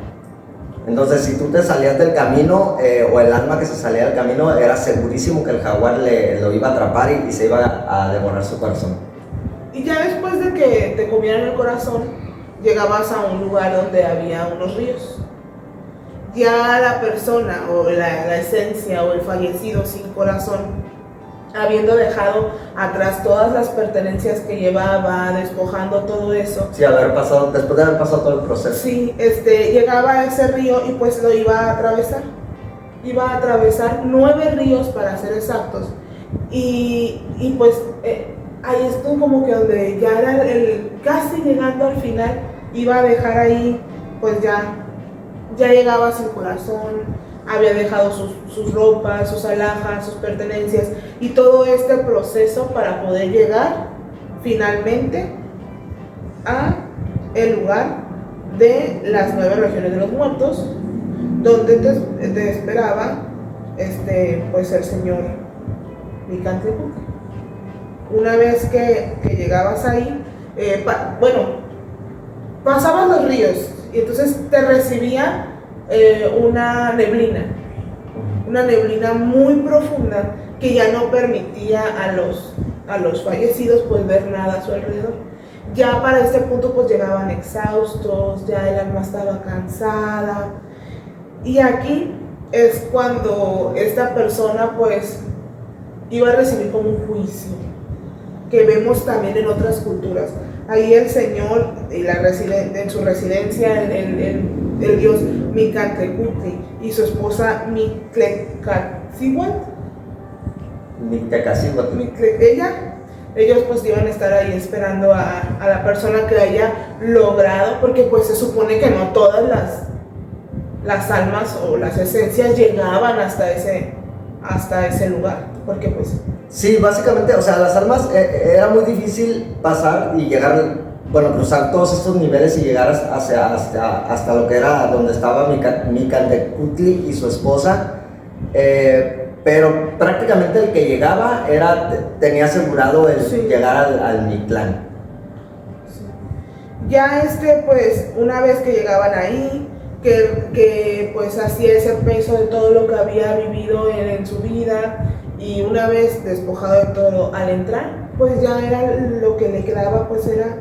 Speaker 2: Entonces, si tú te salías del camino, o el alma que se salía del camino, era segurísimo que el jaguar lo iba a atrapar y se iba a devorar su corazón.
Speaker 1: Y ya después de que te comieran el corazón, llegabas a un lugar donde había unos ríos. Ya la persona, o la esencia, o el fallecido sin corazón, habiendo dejado atrás todas las pertenencias que llevaba, despojando todo eso.
Speaker 2: Sí, después de haber pasado todo el proceso.
Speaker 1: Sí, llegaba a ese río y pues lo iba a atravesar. Iba a atravesar 9 ríos para ser exactos. Y pues ahí estuvo como que donde ya era casi llegando al final, iba a dejar ahí, pues ya llegaba sin corazón. Había dejado sus ropas, sus alhajas, sus pertenencias y todo este proceso para poder llegar finalmente a el lugar de las 9 regiones de los muertos, donde te esperaba pues el señor Micantlecuhtli. Una vez que llegabas ahí, pasabas los ríos y entonces te recibía una neblina muy profunda que ya no permitía a los fallecidos pues ver nada a su alrededor. Ya para este punto pues llegaban exhaustos, ya el alma estaba cansada, y aquí es cuando esta persona pues iba a recibir como un juicio que vemos también en otras culturas. Ahí el señor en su residencia, el dios Micantlecuhtli y su esposa Mictlecacihuatl. Ellos pues iban a estar ahí esperando a la persona que haya logrado, porque pues se supone que no todas las almas o las esencias llegaban hasta ese lugar, porque pues
Speaker 2: Sí, básicamente, o sea, las almas era muy difícil pasar y llegar, bueno, cruzar todos estos niveles y llegar hasta lo que era donde estaba Micantecutli y su esposa, pero prácticamente el que llegaba tenía asegurado el llegar al Mictlán.
Speaker 1: Ya pues una vez que llegaban ahí, que pues hacía ese peso de todo lo que había vivido él en su vida, y una vez despojado de todo al entrar, pues ya era lo que le quedaba, pues era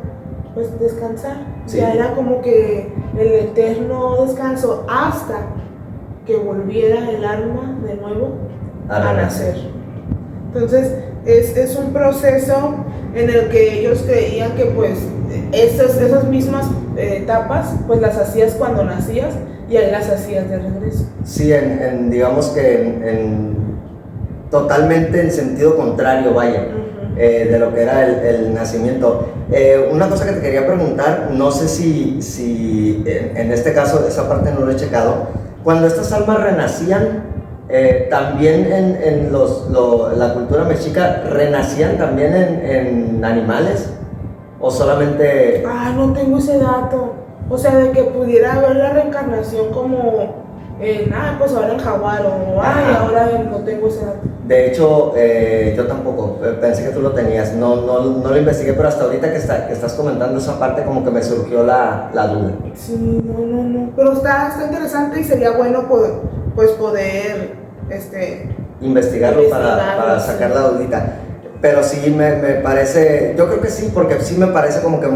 Speaker 1: pues descansar. Sí. Ya era como que el eterno descanso hasta que volviera el alma de nuevo a nacer. Entonces es un proceso en el que ellos creían que pues esas mismas etapas pues las hacías cuando nacías y ahí las hacías de regreso.
Speaker 2: Sí, digamos que totalmente en sentido contrario, vaya, de lo que era el nacimiento. Una cosa que te quería preguntar, no sé si en este caso esa parte no lo he checado, cuando estas almas renacían, también en la cultura mexica, ¿renacían también en animales? ¿O solamente...?
Speaker 1: No tengo ese dato. O sea, de que pudiera haber la reencarnación como pues ahora en jaguar, o ahora no tengo ese dato.
Speaker 2: De hecho, yo tampoco, pensé que tú lo tenías, no lo investigué, pero hasta ahorita que estás comentando esa parte como que me surgió la duda.
Speaker 1: Sí, no, pero está interesante y sería bueno poder
Speaker 2: investigarlo para sacar la dudita. Pero sí me parece, yo creo que sí, porque sí me parece como que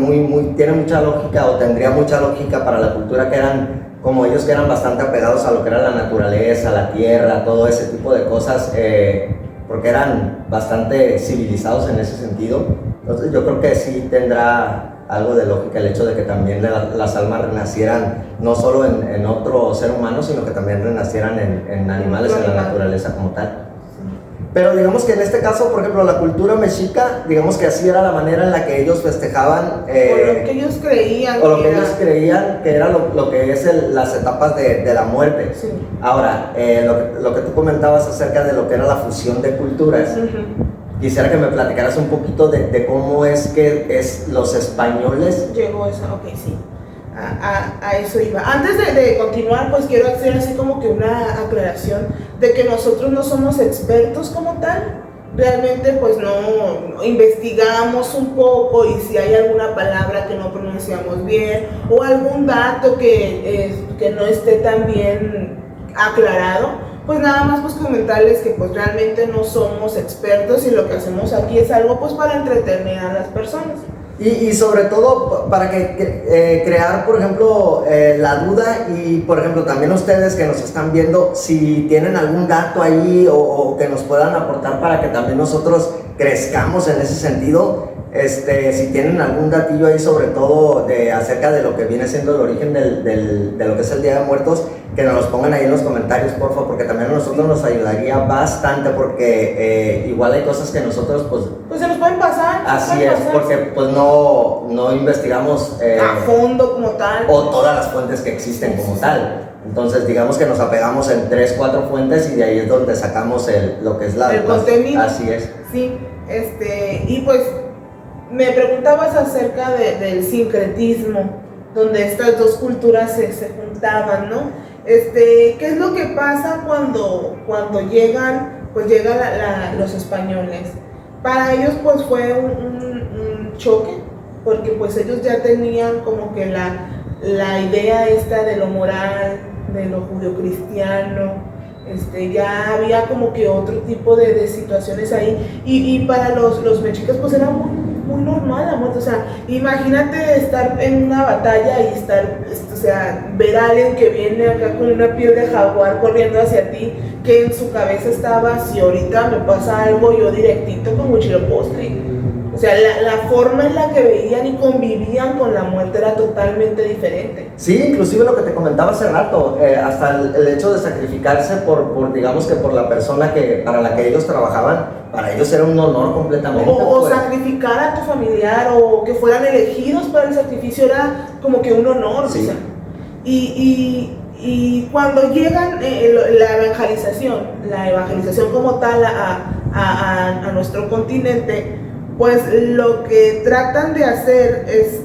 Speaker 2: tiene mucha lógica, o tendría mucha lógica para la cultura que eran, como ellos que eran bastante apegados a lo que era la naturaleza, la tierra, todo ese tipo de cosas, porque eran bastante civilizados en ese sentido. Entonces yo creo que sí tendrá algo de lógica el hecho de que también las almas renacieran no solo en otro ser humano, sino que también renacieran en animales, en la naturaleza como tal. Pero digamos que en este caso, por ejemplo, la cultura mexica, digamos que así era la manera en la que ellos festejaban.
Speaker 1: O lo que ellos creían.
Speaker 2: O lo que ellos creían que era lo que es las etapas de la muerte.
Speaker 1: Sí.
Speaker 2: Ahora, lo que tú comentabas acerca de lo que era la fusión de culturas, quisiera que me platicaras un poquito de cómo es que los españoles...
Speaker 1: Llegó eso, ok, sí. A eso iba. Antes de continuar, pues quiero hacer así como que una aclaración de que nosotros no somos expertos como tal. Realmente pues no investigamos un poco, y si hay alguna palabra que no pronunciamos bien o algún dato que no esté tan bien aclarado, pues nada más pues comentarles que pues realmente no somos expertos, y lo que hacemos aquí es algo pues para entretener a las personas.
Speaker 2: Y sobre todo para crear, por ejemplo, la duda, y por ejemplo también ustedes que nos están viendo, si tienen algún dato ahí o que nos puedan aportar para que también nosotros crezcamos en ese sentido, si tienen algún datillo ahí sobre todo acerca de lo que viene siendo el origen de lo que es el Día de Muertos, que nos los pongan ahí en los comentarios, por favor, porque también a nosotros nos ayudaría bastante, porque igual hay cosas que nosotros
Speaker 1: pues se nos pueden pasar.
Speaker 2: Así es, porque pues no investigamos
Speaker 1: a fondo como tal,
Speaker 2: o todas las fuentes que existen como tal. Entonces digamos que nos apegamos en 3-4 fuentes, y de ahí es donde sacamos lo que es el
Speaker 1: contenido.
Speaker 2: Así es.
Speaker 1: Sí, y pues me preguntabas acerca del sincretismo, donde estas dos culturas se juntaban, ¿no? ¿Qué es lo que pasa cuando llegan los españoles? Para ellos pues fue un choque, porque pues ellos ya tenían como que la idea esta de lo moral, de lo judeocristiano, ya había como que otro tipo de situaciones ahí, y para los mexicas pues era muy normal la muerte. O sea, imagínate estar en una batalla y ver a alguien que viene acá con una piel de jaguar corriendo hacia ti, que en su cabeza estaba, si ahorita me pasa algo, yo directito con Huitzilopochtli. O sea, la forma en la que veían y convivían con la muerte era totalmente diferente.
Speaker 2: Sí, inclusive lo que te comentaba hace rato, hasta el hecho de sacrificarse por digamos que por la persona para la que ellos trabajaban, para ellos era un honor completamente.
Speaker 1: O sacrificar a tu familiar, o que fueran elegidos para el sacrificio, era como que un honor.
Speaker 2: Sí.
Speaker 1: O sea, y cuando llegan la evangelización como tal a nuestro continente, pues lo que tratan de hacer es,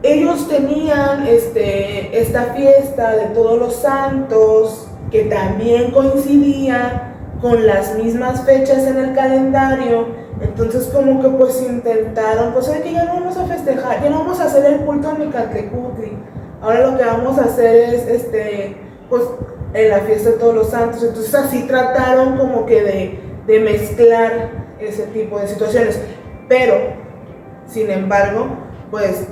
Speaker 1: ellos tenían esta fiesta de Todos los Santos, que también coincidía con las mismas fechas en el calendario. Entonces como que pues intentaron, pues que ya no vamos a festejar, ya no vamos a hacer el culto a Micantecutli, ahora lo que vamos a hacer es pues en la fiesta de Todos los Santos. Entonces así trataron como que de mezclar ese tipo de situaciones, pero sin embargo pues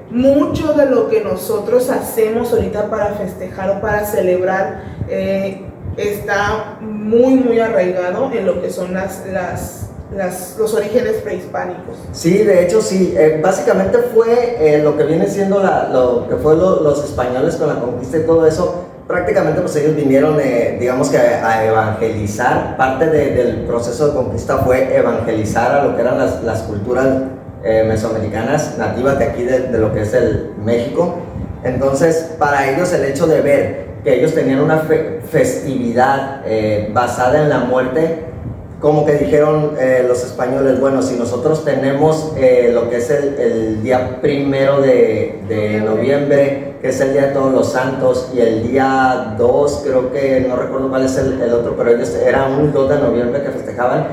Speaker 1: mucho de lo que nosotros hacemos ahorita para festejar o para celebrar está muy arraigado en lo que son los orígenes prehispánicos.
Speaker 2: Sí, de hecho sí, básicamente fue lo que viene siendo lo que fue los españoles con la conquista y todo eso. Prácticamente pues ellos vinieron, digamos que a evangelizar. Parte del proceso de conquista fue evangelizar a lo que eran las culturas mesoamericanas nativas de aquí, de lo que es el México. Entonces para ellos el hecho de ver que ellos tenían una festividad basada en la muerte, como que dijeron los españoles, bueno, si nosotros tenemos lo que es el día 1 de noviembre, que es el Día de Todos los Santos, y el día 2, creo que, no recuerdo cuál es el otro, pero ellos era un 2 de noviembre que festejaban,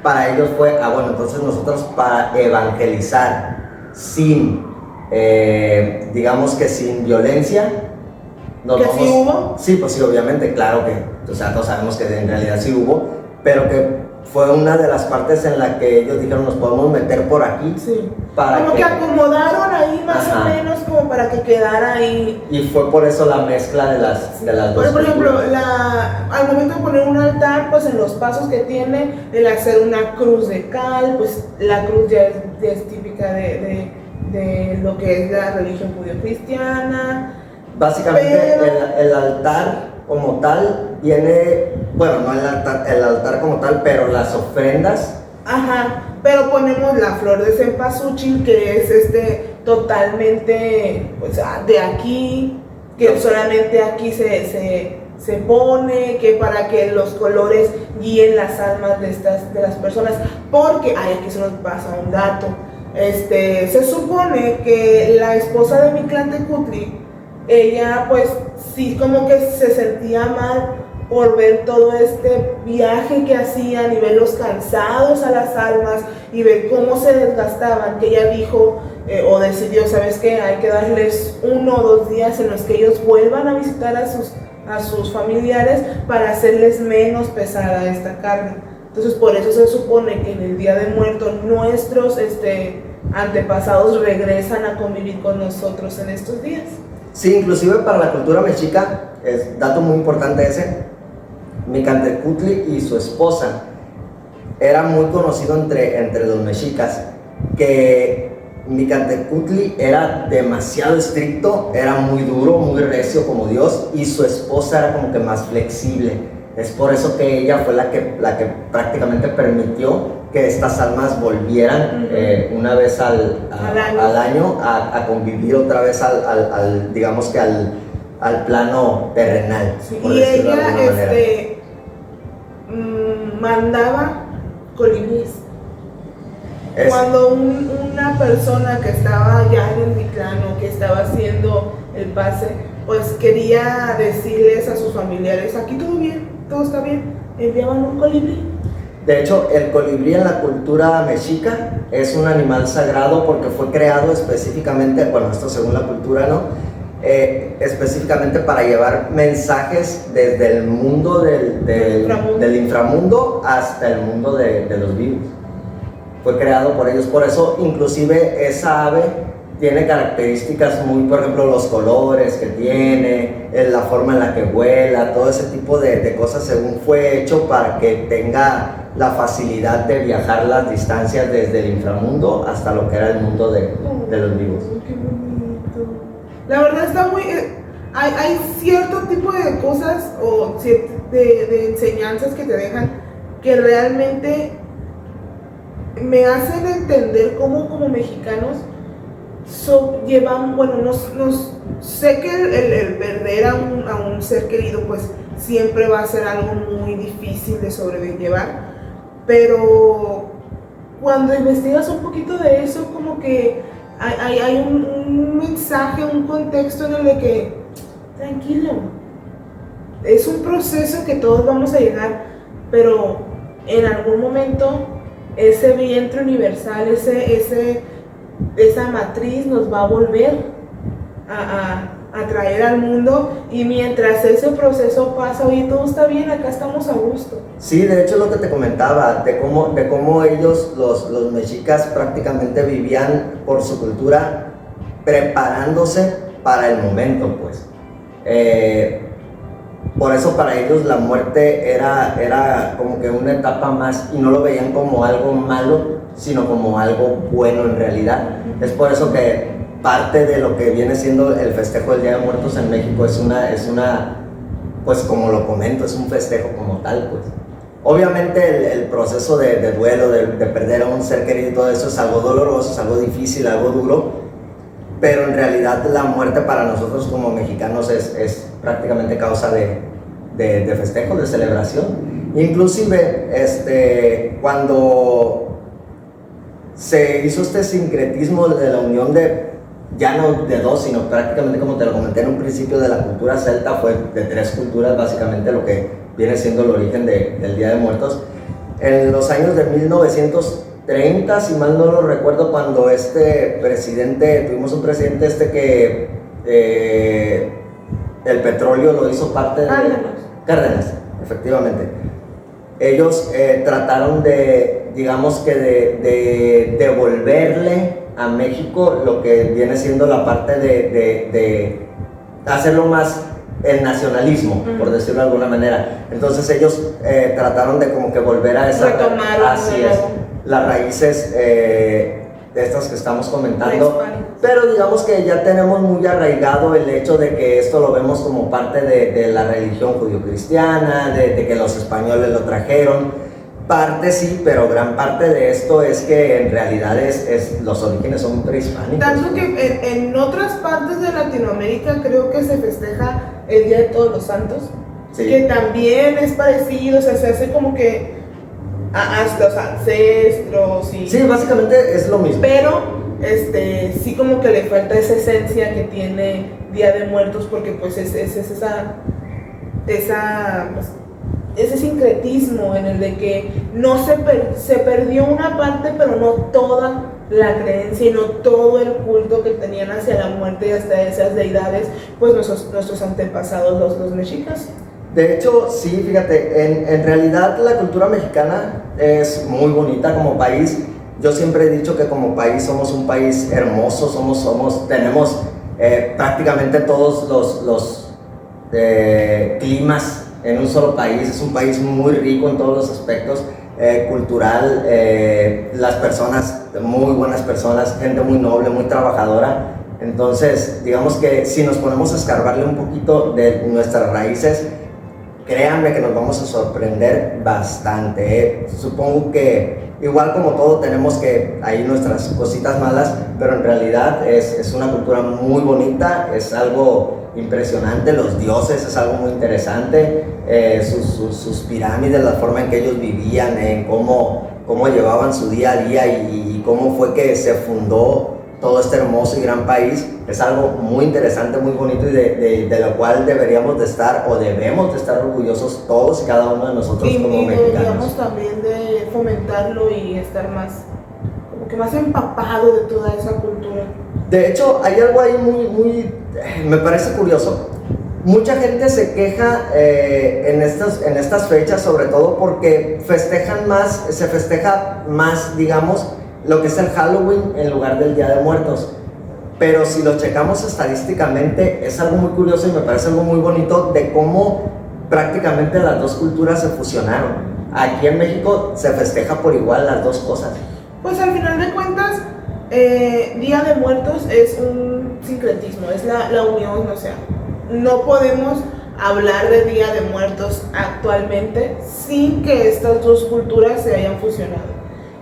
Speaker 2: para ellos fue, bueno, entonces nosotros para evangelizar sin, digamos que sin violencia,
Speaker 1: ¿Que sí hubo?
Speaker 2: Sí, pues sí, obviamente, claro que, o sea, todos sabemos que en realidad sí hubo, pero que fue una de las partes en la que ellos dijeron, nos podemos meter por aquí.
Speaker 1: Sí. Como que acomodaron ahí más o menos, como para que quedara ahí.
Speaker 2: Y fue por eso la mezcla de las dos.
Speaker 1: Por ejemplo, al momento de poner un altar, pues en los pasos que tiene, el hacer una cruz de cal, pues la cruz ya es típica de lo que es la religión judío-cristiana.
Speaker 2: Básicamente el altar como tal tiene, bueno, no el altar como tal, pero las ofrendas.
Speaker 1: Ajá, pero ponemos la flor de cempasúchil, que es totalmente pues, de aquí, que solamente aquí se pone, que para que los colores guíen las almas de las personas, porque, aquí se nos pasa un dato, se supone que la esposa de Mictlantecutli, ella pues sí como que se sentía mal por ver todo este viaje que hacían y verlos cansados a las almas y ver cómo se desgastaban, que ella dijo o decidió, ¿sabes qué? Hay que darles 1 o 2 días en los que ellos vuelvan a visitar a sus familiares para hacerles menos pesada esta carga. Entonces por eso se supone que en el Día de Muertos nuestros antepasados regresan a convivir con nosotros en estos días.
Speaker 2: Sí, inclusive para la cultura mexica, es dato muy importante ese, Micantecutli y su esposa, era muy conocido entre los mexicas, que Micantecutli era demasiado estricto, era muy duro, muy recio como Dios, y su esposa era como que más flexible. Es por eso que ella fue la que prácticamente permitió que estas almas volvieran una vez al año a convivir otra vez digamos que al plano terrenal.
Speaker 1: Sí, y ella mandaba colibríes. Cuando una persona que estaba ya en el Mictlán, que estaba haciendo el pase, pues quería decirles a sus familiares, aquí todo bien, todo está bien, enviaban un colibrí.
Speaker 2: De hecho, el colibrí en la cultura mexica es un animal sagrado porque fue creado específicamente, bueno, esto según la cultura, ¿no? Específicamente para llevar mensajes desde el mundo del inframundo hasta el mundo de los vivos. Fue creado por ellos, por eso inclusive esa ave tiene características muy, por ejemplo, los colores que tiene, la forma en la que vuela, todo ese tipo de cosas según fue hecho para que tenga la facilidad de viajar las distancias desde el inframundo hasta lo que era el mundo de los vivos.
Speaker 1: Qué bonito. La verdad está muy... hay cierto tipo de cosas o de enseñanzas que te dejan que realmente me hacen entender cómo como mexicanos llevan, bueno, sé que el perder a un ser querido pues siempre va a ser algo muy difícil de sobrellevar, pero cuando investigas un poquito de eso, como que hay un mensaje, un contexto en el de que, tranquilo, es un proceso que todos vamos a llegar, pero en algún momento ese vientre universal, esa matriz nos va a volver a traer al mundo, y mientras ese proceso pasa, oye, todo está bien, acá estamos a gusto.
Speaker 2: Sí, de hecho lo que te comentaba, de cómo ellos, los mexicas, prácticamente vivían por su cultura preparándose para el momento, pues. Por eso para ellos la muerte era como que una etapa más, y no lo veían como algo malo, sino como algo bueno en realidad. Es por eso que parte de lo que viene siendo el festejo del Día de Muertos en México es una pues como lo comento, es un festejo como tal, pues. Obviamente el proceso de duelo, de perder a un ser querido y todo eso es algo doloroso, es algo difícil, algo duro, pero en realidad la muerte para nosotros como mexicanos es prácticamente causa de festejo, de celebración. Inclusive, cuando se hizo este sincretismo de la unión ya no de dos, sino prácticamente, como te lo comenté en un principio, de la cultura celta, fue de tres culturas básicamente lo que viene siendo el origen del Día de Muertos. En los años de 1930, si mal no lo recuerdo, cuando tuvimos un presidente que el petróleo lo hizo parte de Cárdenas, efectivamente. Ellos trataron digamos que de devolverle a México lo que viene siendo la parte de hacerlo más el nacionalismo, por decirlo de alguna manera. Entonces ellos trataron de como que volver a las raíces de estas que estamos comentando, pero digamos que ya tenemos muy arraigado el hecho de que esto lo vemos como parte de la religión judio-cristiana, de que los españoles lo trajeron. Parte sí, pero gran parte de esto es que en realidad los orígenes son prehispánicos.
Speaker 1: Tanto que en otras partes de Latinoamérica creo que se festeja el Día de Todos los Santos, sí, que también es parecido, o sea, se hace como que hasta los ancestros y...
Speaker 2: Sí, básicamente es lo mismo.
Speaker 1: Pero sí como que le falta esa esencia que tiene Día de Muertos, porque pues es ese sincretismo en el de que no se perdió una parte, pero no toda la creencia y no todo el culto que tenían hacia la muerte y hasta esas deidades, pues nuestros antepasados, los mexicas.
Speaker 2: De hecho, sí, fíjate, en realidad la cultura mexicana es muy bonita como país. Yo siempre he dicho que como país somos un país hermoso, tenemos prácticamente todos los climas en un solo país. Es un país muy rico en todos los aspectos, cultural, las personas, muy buenas personas, gente muy noble, muy trabajadora. Entonces, digamos que si nos ponemos a escarbarle un poquito de nuestras raíces, créanme que nos vamos a sorprender bastante. Supongo que igual como todo tenemos que ahí nuestras cositas malas, pero en realidad es una cultura muy bonita, es algo impresionante. Los dioses es algo muy interesante, sus pirámides, la forma en que ellos vivían, en cómo llevaban su día a día y cómo fue que se fundó todo este hermoso y gran país, es algo muy interesante, muy bonito, y de lo cual debemos de estar orgullosos todos y cada uno de nosotros como mexicanos. Y
Speaker 1: deberíamos también de fomentarlo y estar como que más empapado de toda esa cultura.
Speaker 2: De hecho, hay algo ahí muy me parece curioso. Mucha gente se queja en estas fechas, sobre todo porque se festeja más, digamos, lo que es el Halloween en lugar del Día de Muertos. Pero si lo checamos estadísticamente, es algo muy curioso y me parece algo muy bonito de cómo prácticamente las dos culturas se fusionaron. Aquí en México se festeja por igual las dos cosas.
Speaker 1: Pues al final de cuentas, Día de Muertos es un sincretismo, es la unión, o sea, no podemos hablar de Día de Muertos actualmente sin que estas dos culturas se hayan fusionado.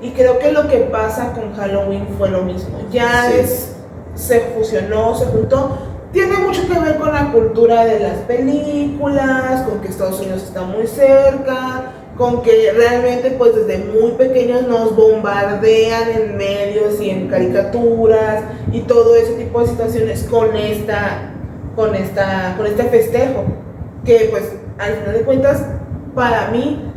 Speaker 1: Y creo que lo que pasa con Halloween fue lo mismo. Ya sí. se fusionó, se juntó. Tiene mucho que ver con la cultura de las películas, con que Estados Unidos está muy cerca, con que realmente pues desde muy pequeños nos bombardean en medios y en caricaturas y todo ese tipo de situaciones con este festejo, que pues al final de cuentas para mí,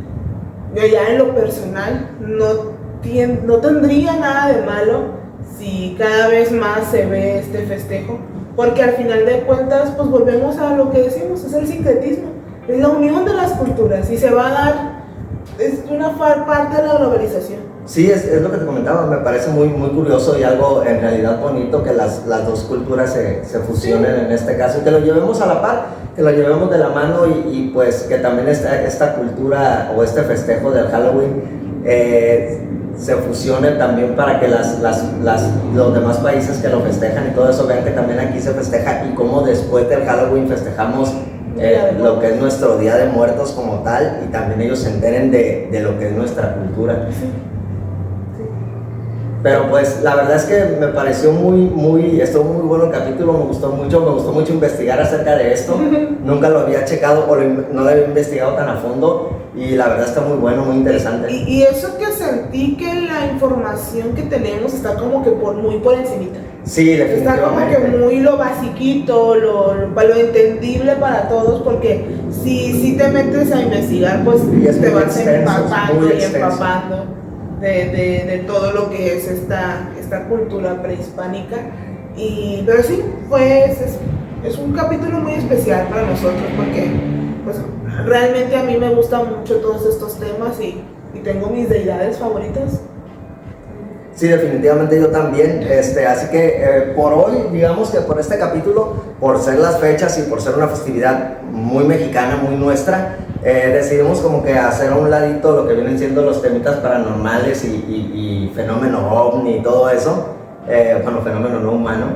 Speaker 1: yo ya en lo personal no tendría nada de malo si cada vez más se ve este festejo, porque al final de cuentas pues volvemos a lo que decimos, es el sincretismo, es la unión de las culturas y se va a dar, es una parte de la globalización.
Speaker 2: Sí, es lo que te comentaba, me parece muy, muy curioso y algo en realidad bonito que las dos culturas se fusionen, sí, en este caso, y que lo llevemos a la par, que lo llevemos de la mano y pues que también esta cultura o este festejo del Halloween se fusione también para que los demás países que lo festejan y todo eso vean que también aquí se festeja y cómo después del Halloween festejamos lo que es nuestro Día de Muertos como tal, y también ellos se enteren de lo que es nuestra cultura.
Speaker 1: Sí.
Speaker 2: Pero pues la verdad es que me pareció estuvo muy bueno el capítulo, me gustó mucho investigar acerca de esto. Nunca lo había checado o no lo había investigado tan a fondo, y la verdad está muy bueno, muy interesante.
Speaker 1: Y eso que sentí que la información que tenemos está como que muy por encimita.
Speaker 2: Sí, definitivamente.
Speaker 1: Está como que muy lo basiquito, lo entendible para todos, porque si te metes a investigar, pues te vas empapando y empapando de todo lo que es esta cultura prehispánica. Pero sí, pues es un capítulo muy especial para nosotros, porque pues realmente a mí me gustan mucho todos estos temas y tengo mis deidades favoritas.
Speaker 2: Sí, definitivamente yo también, así que por hoy, digamos que por este capítulo, por ser las fechas y por ser una festividad muy mexicana, muy nuestra, decidimos como que hacer a un ladito lo que vienen siendo los temitas paranormales y fenómeno ovni y todo eso, fenómeno no humano,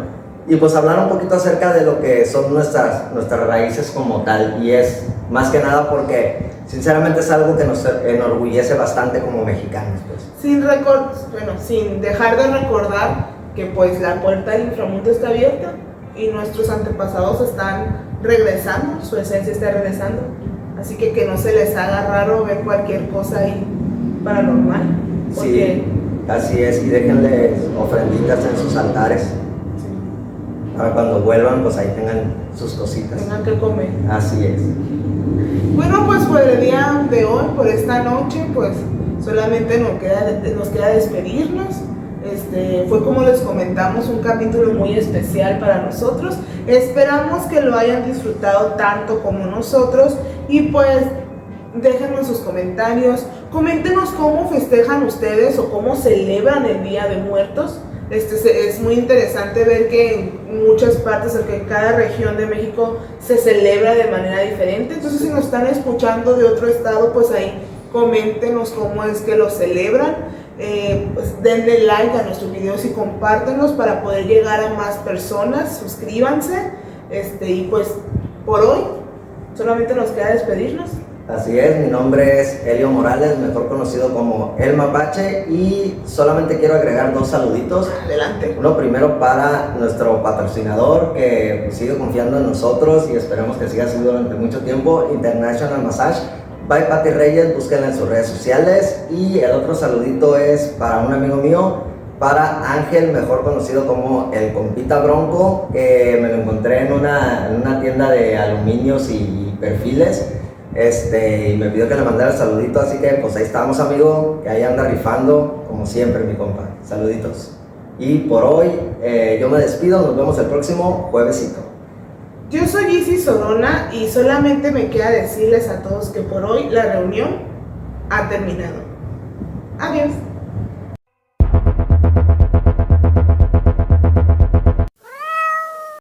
Speaker 2: y pues hablar un poquito acerca de lo que son nuestras raíces como tal, y es más que nada porque sinceramente es algo que nos enorgullece bastante como mexicanos, pues.
Speaker 1: Sin dejar de recordar que pues la puerta del inframundo está abierta y nuestros antepasados están regresando, su esencia está regresando, así que no se les haga raro ver cualquier cosa ahí paranormal.
Speaker 2: Sí, así es, y déjenle ofrenditas en sus altares. Para cuando vuelvan, pues ahí tengan sus cositas.
Speaker 1: Tengan que comer.
Speaker 2: Así es.
Speaker 1: Bueno, pues por el día de hoy, por esta noche, pues solamente nos queda despedirnos. Fue, como les comentamos, un capítulo muy especial para nosotros. Esperamos que lo hayan disfrutado tanto como nosotros. Y pues déjenos sus comentarios. Coméntenos cómo festejan ustedes o cómo celebran el Día de Muertos. Es muy interesante ver que en muchas partes, en cada región de México se celebra de manera diferente. Entonces, si nos están escuchando de otro estado, pues ahí coméntenos cómo es que lo celebran. Pues denle like a nuestros videos y compártenos para poder llegar a más personas. Suscríbanse. Y pues por hoy solamente nos queda despedirnos.
Speaker 2: Así es, mi nombre es Elio Morales, mejor conocido como El Mapache, y solamente quiero agregar 2 saluditos.
Speaker 1: Adelante.
Speaker 2: Uno primero para nuestro patrocinador que sigue confiando en nosotros y esperemos que siga así durante mucho tiempo, International Massage by Pati Reyes, búsquenla en sus redes sociales. Y el otro saludito es para un amigo mío, para Ángel, mejor conocido como el Compita Bronco, que me lo encontré en una tienda de aluminios y perfiles. Y me pidió que le mandara el saludito, así que pues ahí estamos, amigo, que ahí anda rifando, como siempre, mi compa. Saluditos. Y por hoy yo me despido, nos vemos el próximo juevesito.
Speaker 1: Yo soy Isis Sorona y solamente me queda decirles a todos que por hoy la reunión ha terminado. Adiós.